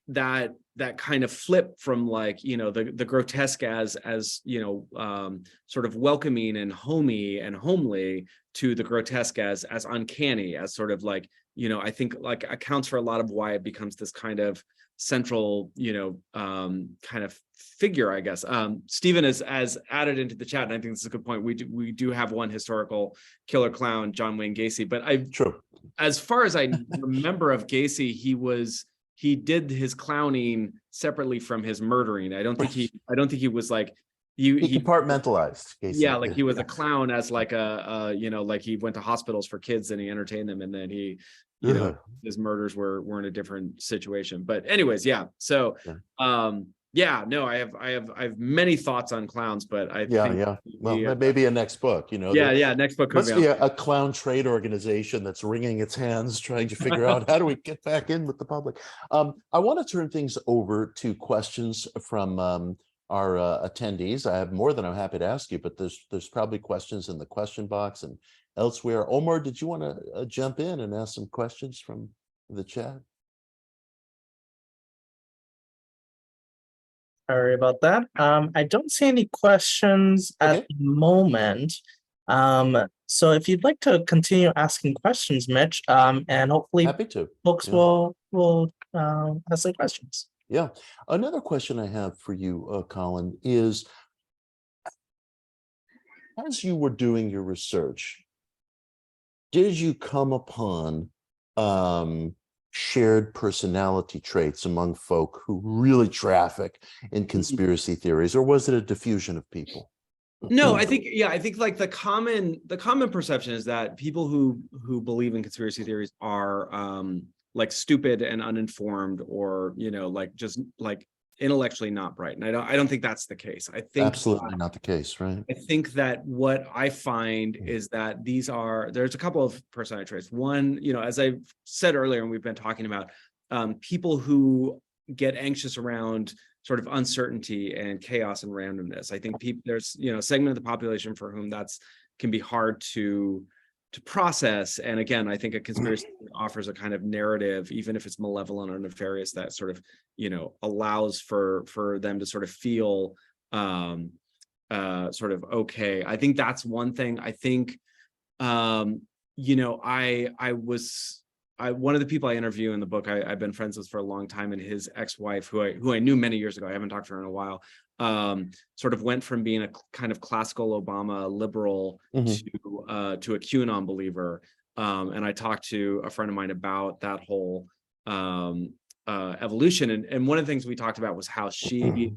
that kind of flip from like, you know, the grotesque as you know, sort of welcoming and homey and homely, to the grotesque as uncanny, as sort of like, you know, I think like accounts for a lot of why it becomes this kind of central, you know, kind of figure, I guess. Stephen has added into the chat, and I think this is a good point. We do have one historical killer clown, John Wayne Gacy, but as far as I remember of Gacy, he did his clowning separately from his murdering. I don't think he was like he compartmentalized. Gacy. Yeah, like he was a clown as like a you know, like he went to hospitals for kids and he entertained them, and then he, you know, his murders were in a different situation. But anyways, yeah. So yeah, no, I have many thoughts on clowns, but I think well, maybe a next book, you know. Next book must be a clown trade organization that's wringing its hands trying to figure out how do we get back in with the public. I want to turn things over to questions from our attendees. I have more than I'm happy to ask you, but there's probably questions in the question box and elsewhere. Omar, did you want to jump in and ask some questions from the chat? Sorry about that. I don't see any questions at the moment. So if you'd like to continue asking questions, Mitch, and hopefully happy to. Folks will ask some questions. Yeah. Another question I have for you, Colin, is as you were doing your research, did you come upon shared personality traits among folk who really traffic in conspiracy theories, or was it a diffusion of people? No, I think like the common perception is that people who believe in conspiracy theories are like stupid and uninformed, or, you know, like just like intellectually not bright. And I don't think that's the case. I think absolutely not the case, right? I think that what I find is that there's a couple of personality traits. One, you know, as I said earlier, and we've been talking about, people who get anxious around sort of uncertainty and chaos and randomness. I think there's, you know, a segment of the population for whom can be hard to process. And again, I think a conspiracy offers a kind of narrative, even if it's malevolent or nefarious, that sort of, you know, allows for them to sort of feel sort of okay. I think that's one thing. I think you know, one of the people I interview in the book, I've been friends with for a long time, and his ex-wife, who I knew many years ago, I haven't talked to her in a while, sort of went from being a kind of classical Obama liberal to a QAnon believer. And I talked to a friend of mine about that whole evolution. And one of the things we talked about was how she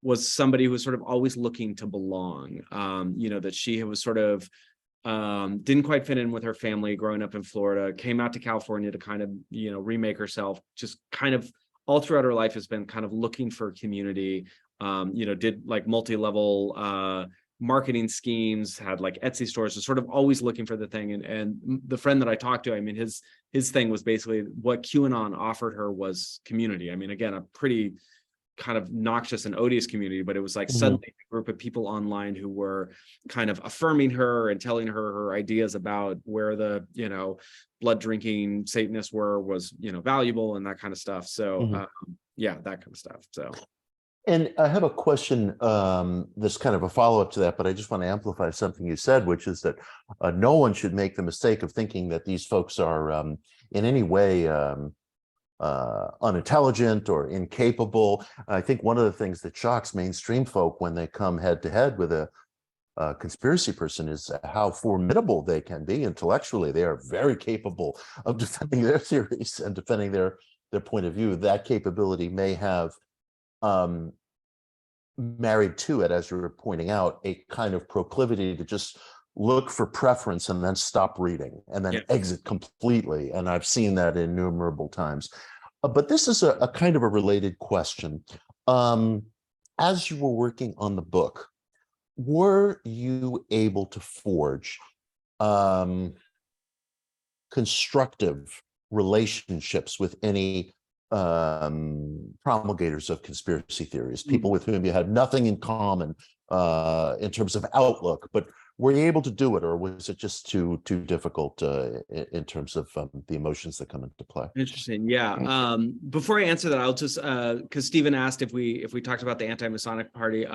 was somebody who was sort of always looking to belong. You know, that she was sort of didn't quite fit in with her family growing up in Florida, came out to California to kind of, you know, remake herself, just kind of all throughout her life has been kind of looking for community, you know, did like multi-level marketing schemes, had like Etsy stores, was sort of always looking for the thing. And the friend that I talked to, I mean, his thing was basically what QAnon offered her was community. I mean, again, a pretty kind of noxious and odious community, but it was like suddenly a group of people online who were kind of affirming her and telling her ideas about where the, you know, blood drinking Satanists was, you know, valuable and that kind of stuff. So yeah, that kind of stuff. So. And I have a question that's kind of a follow-up to that, but I just want to amplify something you said, which is that no one should make the mistake of thinking that these folks are in any way unintelligent or incapable. I think one of the things that shocks mainstream folk when they come head to head with a conspiracy person is how formidable they can be intellectually. They are very capable of defending their theories and defending their point of view. That capability may have married to it, as you were pointing out, a kind of proclivity to just look for preference and then stop reading and then exit completely. And I've seen that innumerable times. But this is a kind of a related question. As you were working on the book, were you able to forge constructive relationships with any promulgators of conspiracy theories, people with whom you had nothing in common in terms of outlook, but were you able to do it, or was it just too difficult in terms of the emotions that come into play? Interesting. Yeah. Before I answer that, I'll just because Stephen asked if we talked about the Anti-Masonic Party.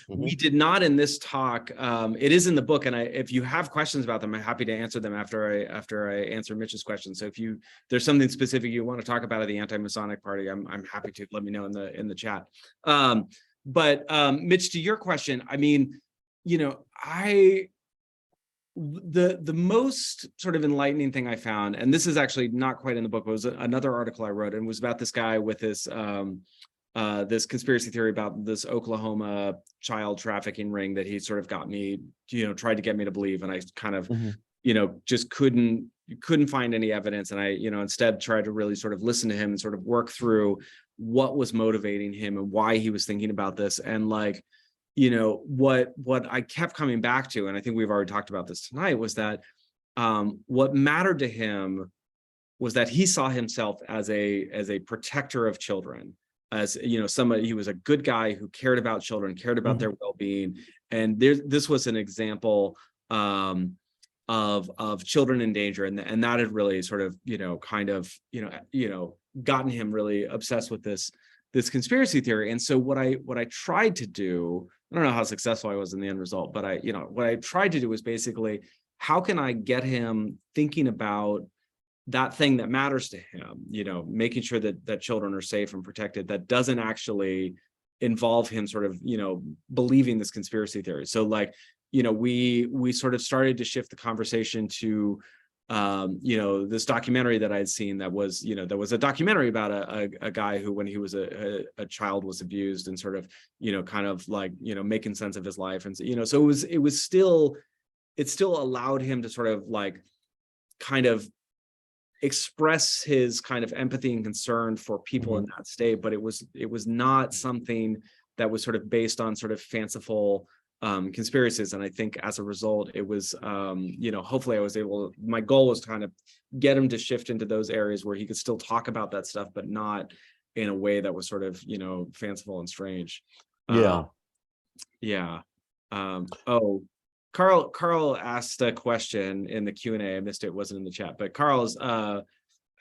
We did not in this talk. It is in the book, and if you have questions about them, I'm happy to answer them after I answer Mitch's question. So if there's something specific you want to talk about at the Anti-Masonic Party, I'm happy to. Let me know in the chat. But Mitch, to your question, I mean, the most sort of enlightening thing I found, and this is actually not quite in the book, it was another article I wrote, and was about this guy with this this conspiracy theory about this Oklahoma child trafficking ring that he sort of got me, tried to get me to believe, and I kind of just couldn't find any evidence, and I instead tried to really sort of listen to him and sort of work through what was motivating him and why he was thinking about this. And what I kept coming back to, and I think we've already talked about this tonight, was that what mattered to him was that he saw himself as a protector of children, as somebody. He was a good guy who cared about children, cared about their well-being, and this was an example of children in danger, and that had really sort of gotten him really obsessed with this conspiracy theory. And so what I tried to do, I don't know how successful I was in the end result, but what I tried to do was basically, how can I get him thinking about that thing that matters to him, making sure that children are safe and protected, that doesn't actually involve him sort of, believing this conspiracy theory. So we sort of started to shift the conversation to this documentary that I'd seen that was a documentary about a guy who, when he was a child, was abused, and sort of, making sense of his life. And, so it still allowed him to sort of kind of express his kind of empathy and concern for people in that state, but it was not something that was sort of based on sort of fanciful conspiracies. And I think as a result, it was, hopefully I was able, my goal was to kind of get him to shift into those areas where he could still talk about that stuff, but not in a way that was sort of, fanciful and strange. Carl asked a question in the Q&A. I missed it. It wasn't in the chat, but Carl's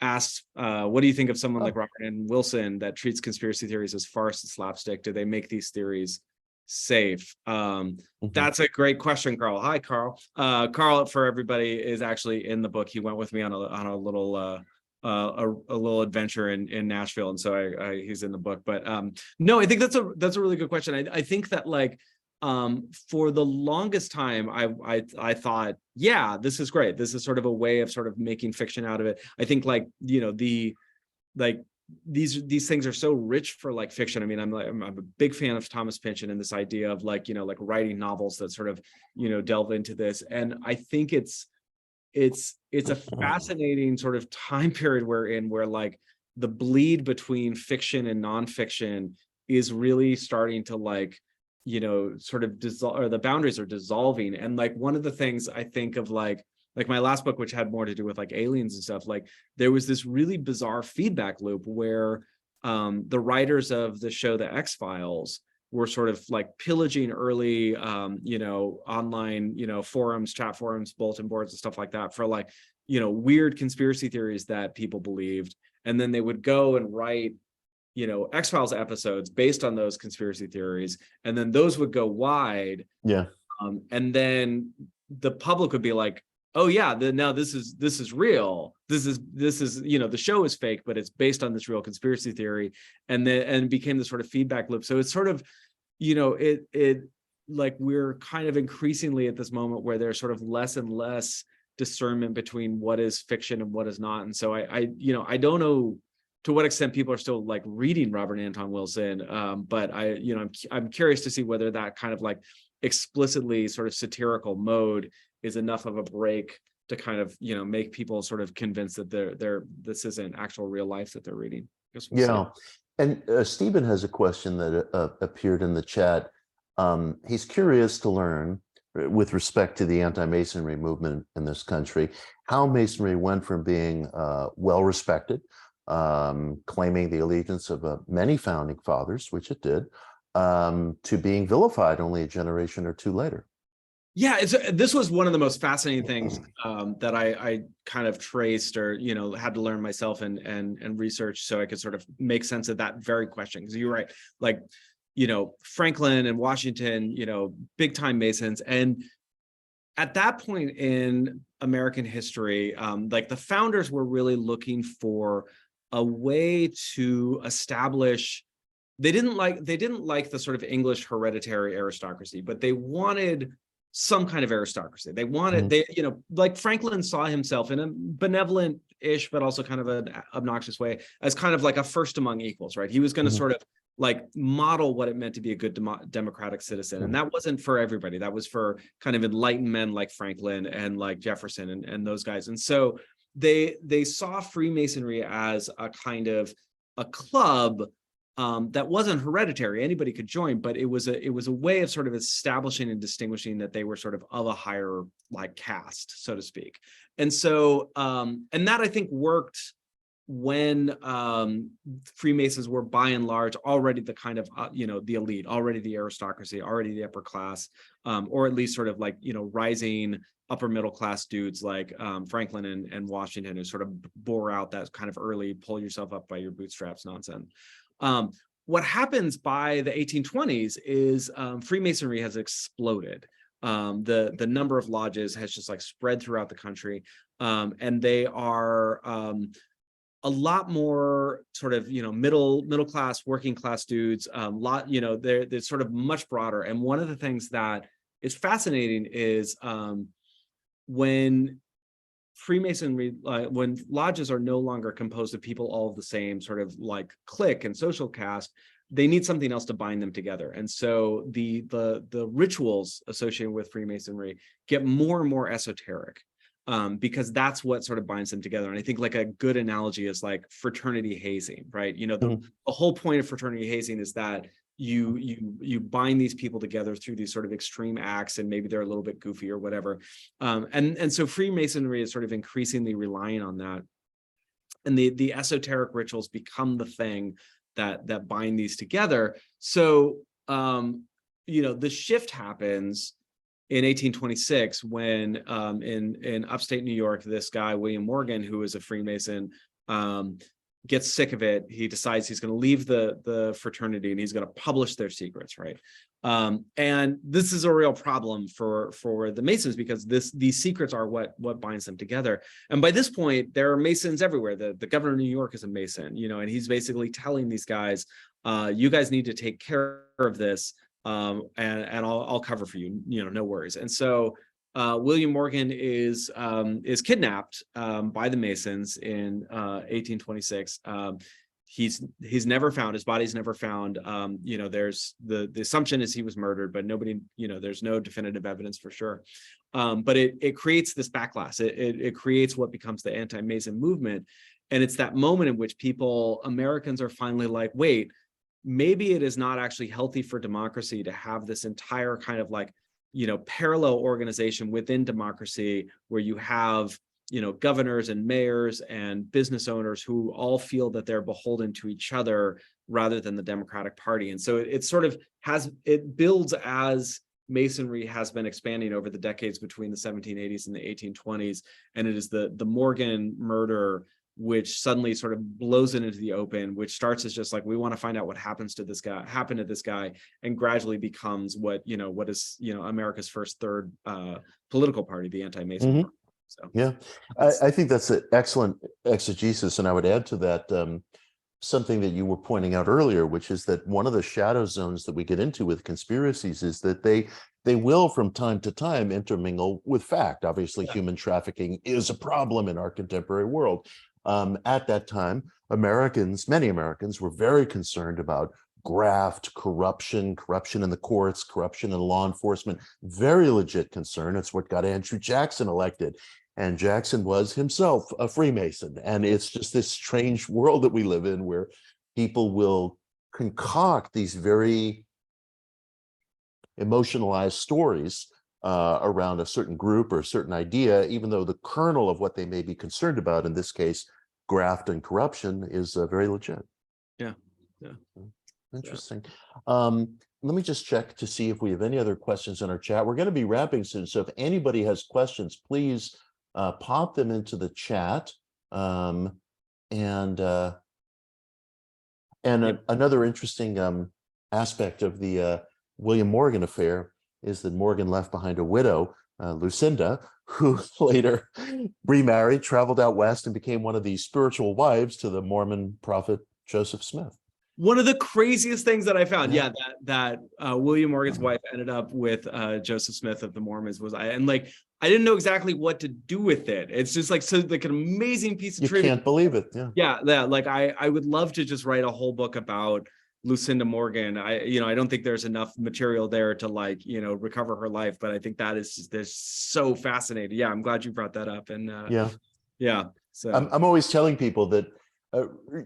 asked, what do you think of someone like Robert N. Wilson that treats conspiracy theories as farce and slapstick? Do they make these theories safe? That's a great question, Carl. Hi, Carl. Carl, for everybody, is actually in the book. He went with me on a little adventure in Nashville, and so he's in the book. But no, I think that's a really good question. I think that for the longest time, I thought, yeah, this is great. This is sort of a way of sort of making fiction out of it. I think these things are so rich for fiction. I mean, I'm a big fan of Thomas Pynchon and this idea of writing novels that sort of delve into this. And I think it's a fascinating sort of time period where the bleed between fiction and nonfiction is really starting to sort of dissolve, or the boundaries are dissolving. And one of the things I think of like my last book, which had more to do with aliens and stuff, there was this really bizarre feedback loop where the writers of the show The X-Files were sort of pillaging early online forums, chat forums, bulletin boards and stuff like that for weird conspiracy theories that people believed, and then they would go and write X-Files episodes based on those conspiracy theories, and then those would go wide. And then the public would be like, oh yeah, now this is real. This is the show is fake, but it's based on this real conspiracy theory, and became this sort of feedback loop. So it's sort of, it like we're kind of increasingly at this moment where there's sort of less and less discernment between what is fiction and what is not. And so I don't know to what extent people are still like reading Robert Anton Wilson, but I'm curious to see whether that kind of like explicitly sort of satirical mode is enough of a break to kind of make people sort of convinced that this isn't actual real life that they're reading. Yeah, and Stephen has a question that appeared in the chat. He's curious to learn, with respect to the anti-Masonry movement in this country, how Masonry went from being well-respected, claiming the allegiance of many founding fathers, which it did, to being vilified only a generation or two later. Yeah, this was one of the most fascinating things that I kind of traced, or had to learn myself and research, so I could sort of make sense of that very question. Because you're right, like Franklin and Washington, big time Masons, and at that point in American history, like the founders were really looking for a way to establish. They didn't like the sort of English hereditary aristocracy, but they wanted some kind of aristocracy. They wanted, like Franklin saw himself in a benevolent-ish, but also kind of an obnoxious way, as kind of like a first among equals, right? He was going to sort of like model what it meant to be a good democratic citizen. And that wasn't for everybody. That was for kind of enlightened men like Franklin and like Jefferson and those guys. And so they saw Freemasonry as a kind of a club that wasn't hereditary. Anybody could join, but it was a way of sort of establishing and distinguishing that they were sort of a higher like caste, so to speak. And so and that I think worked when Freemasons were by and large already the kind of the elite, already the aristocracy, already the upper class, or at least sort of like rising upper middle class dudes like Franklin and Washington, who sort of bore out that kind of early pull yourself up by your bootstraps nonsense. What happens by the 1820s is Freemasonry has exploded. The number of lodges has just like spread throughout the country, and they are a lot more sort of middle class, working class dudes. They're sort of much broader. And one of the things that is fascinating is when Freemasonry, when lodges are no longer composed of people all of the same sort of like clique and social caste, they need something else to bind them together. And so the rituals associated with Freemasonry get more and more esoteric, because that's what sort of binds them together. And I think like a good analogy is like fraternity hazing, right? The whole point of fraternity hazing is that you bind these people together through these sort of extreme acts, and maybe they're a little bit goofy or whatever. And so Freemasonry is sort of increasingly relying on that. And the esoteric rituals become the thing that bind these together. So, the shift happens in 1826 when in upstate New York, this guy, William Morgan, who is a Freemason, gets sick of it. He decides he's going to leave the fraternity and he's going to publish their secrets, right? And this is a real problem for the Masons, because these secrets are what binds them together. And by this point, there are Masons everywhere. The governor of New York is a Mason, and he's basically telling these guys, you guys need to take care of this, and I'll cover for you, no worries. And so William Morgan is kidnapped by the Masons in 1826. He's never found. His body's never found. There's the assumption is he was murdered, but nobody, there's no definitive evidence for sure. But it creates this backlash. It creates what becomes the anti-Mason movement, and it's that moment in which Americans are finally like, wait, maybe it is not actually healthy for democracy to have this entire kind of like parallel organization within democracy, where you have governors and mayors and business owners who all feel that they're beholden to each other rather than the Democratic Party. And so it sort of it builds as Masonry has been expanding over the decades between the 1780s and the 1820s. And it is the Morgan murder which suddenly sort of blows it into the open, which starts as just like, we want to find out what happened to this guy, and gradually becomes what is America's first third political party, the anti-Mason. So Yeah, I think that's an excellent exegesis. And I would add to that something that you were pointing out earlier, which is that one of the shadow zones that we get into with conspiracies is that they will from time to time intermingle with fact. Obviously, human trafficking is a problem in our contemporary world. At that time, many Americans were very concerned about graft, corruption in the courts, corruption in law enforcement. Very legit concern. It's what got Andrew Jackson elected. And Jackson was himself a Freemason. And it's just this strange world that we live in where people will concoct these very emotionalized stories around a certain group or a certain idea, even though the kernel of what they may be concerned about, in this case, graft and corruption, is very legit. yeah. Interesting. Let me just check to see if we have any other questions in our chat. We're going to be wrapping soon, so if anybody has questions, please pop them into the chat. Another interesting aspect of the William Morgan affair is that Morgan left behind a widow, Lucinda, who later remarried, traveled out west, and became one of the spiritual wives to the Mormon prophet Joseph Smith. One of the craziest things that I found, that William Morgan's wife ended up with Joseph Smith of the Mormons I didn't know exactly what to do with it. It's just like an amazing piece of trivia. You can't believe it. Yeah. Like I would love to just write a whole book about Lucinda Morgan. I don't think there's enough material there to recover her life, but I think that's so fascinating. Yeah, I'm glad you brought that up. And so I'm always telling people that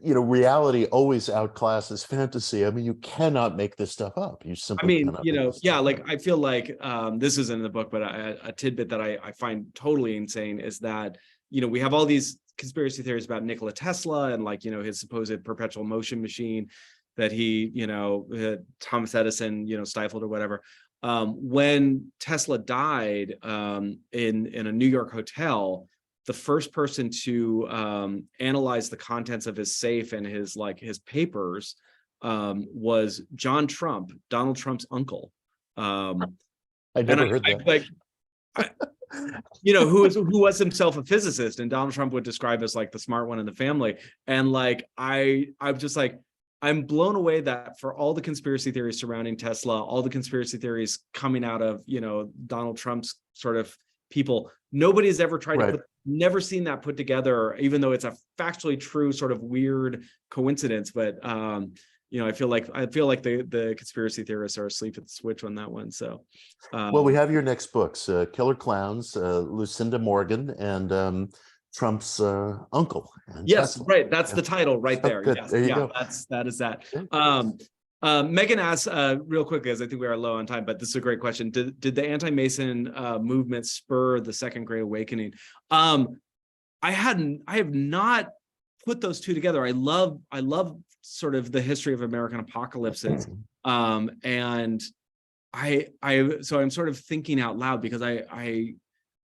reality always outclasses fantasy. I mean, you cannot make this stuff up. You simply cannot. I feel like this isn't in the book, but a tidbit that I find totally insane is that we have all these conspiracy theories about Nikola Tesla and his supposed perpetual motion machine that he Thomas Edison stifled or whatever. When Tesla died in a New York hotel, the first person to analyze the contents of his safe and his papers was John Trump, Donald Trump's uncle. I never heard that. Who was himself a physicist, and Donald Trump would describe as the smart one in the family. And I'm just I'm blown away that for all the conspiracy theories surrounding Tesla, all the conspiracy theories coming out of Donald Trump's sort of people, nobody has ever tried to never seen that put together, even though it's a factually true sort of weird coincidence. But I feel like the conspiracy theorists are asleep at the switch on that one. So well, we have your next books, Killer Clowns, Lucinda Morgan, and Trump's uncle. Yes, Tesla. Right. That's the title right there. Yes. There you go. That is that. Megan asks real quickly, as I think we are low on time, but this is a great question. Did the anti-Mason movement spur the Second Great Awakening? I have not put those two together. I love sort of the history of American apocalypses. And so I'm sort of thinking out loud because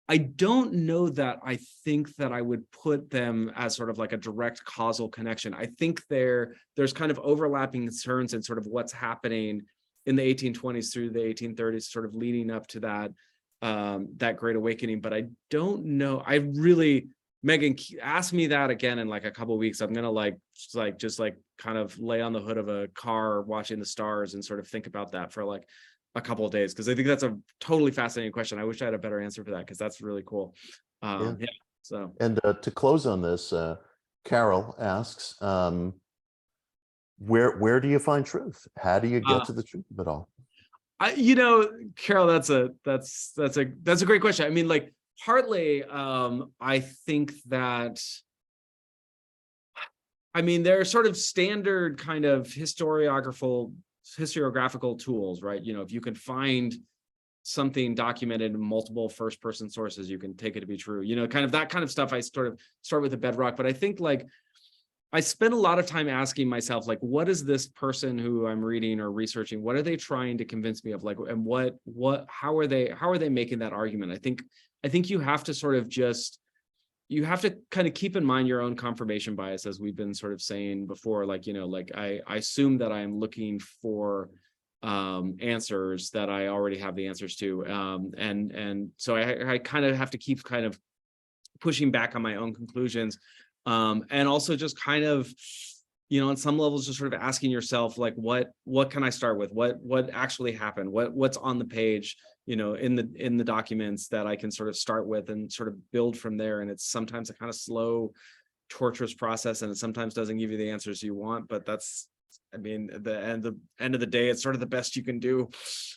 I don't know that I think that I would put them as sort of like a direct causal connection. I think there's kind of overlapping concerns and sort of what's happening in the 1820s through the 1830s, sort of leading up to that Great Awakening. But I don't know. Megan, ask me that again in a couple of weeks. I'm gonna just kind of lay on the hood of a car watching the stars and sort of think about that for a couple of days, because I think that's a totally fascinating question. I wish I had a better answer for that, because that's really cool. So and to close on this, Carol asks, where do you find truth? How do you get to the truth of it all? Carol, that's a great question. I mean, partly I think that there are sort of standard kind of historiographical tools, right? If you can find something documented in multiple first-person sources, you can take it to be true. Kind of that kind of stuff. I sort of start with the bedrock, but I think I spend a lot of time asking myself, what is this person who I'm reading or researching? What are they trying to convince me of? And how are they making that argument? I think you have to sort of you have to kind of keep in mind your own confirmation bias, as we've been sort of saying before. I assume that I'm looking for answers that I already have the answers to, and so I kind of have to keep kind of pushing back on my own conclusions. And also just kind of, on some levels, just sort of asking yourself, like, what can I start with? What actually happened? What's on the page, in the documents that I can sort of start with and sort of build from there. And it's sometimes a kind of slow, torturous process, and it sometimes doesn't give you the answers you want, but that's, the end of the day, it's sort of the best you can do.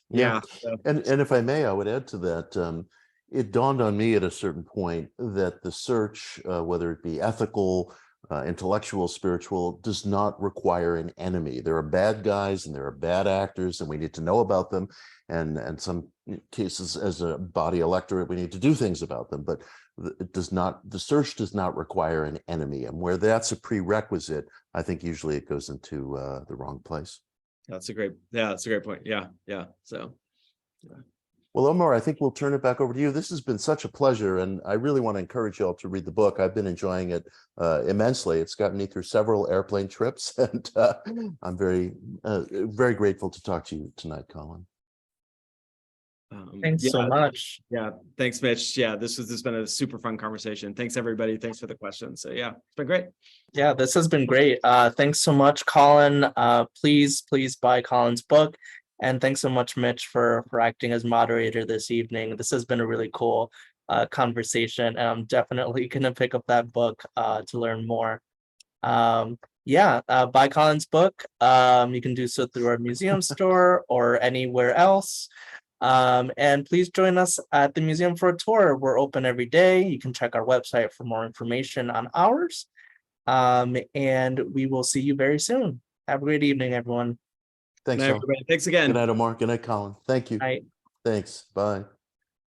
Yeah. So. And if I may, I would add to that, it dawned on me at a certain point that the search, whether it be ethical, intellectual, spiritual, does not require an enemy. There are bad guys and there are bad actors, and we need to know about them. And some cases, as a body electorate, we need to do things about them. But the search does not require an enemy. And where that's a prerequisite, I think usually it goes into the wrong place. That's a great point. Yeah. So. Yeah. Well, Omar, I think we'll turn it back over to you. This has been such a pleasure, and I really want to encourage you all to read the book. I've been enjoying it immensely. It's gotten me through several airplane trips, and I'm very, very grateful to talk to you tonight, Colin. Thanks so much. Yeah, thanks, Mitch. Yeah, this has been a super fun conversation. Thanks, everybody. Thanks for the questions. So yeah, it's been great. Yeah, this has been great. Thanks so much, Colin. Please buy Colin's book. And thanks so much, Mitch, for acting as moderator this evening. This has been a really cool conversation, and I'm definitely going to pick up that book to learn more. Buy Colin's book. You can do so through our museum store or anywhere else. And please join us at the museum for a tour. We're open every day. You can check our website for more information on ours. And we will see you very soon. Have a great evening, everyone. Thanks, everybody. Thanks again. Good night, Omar. Good night, Colin. Thank you. Night. Thanks. Bye.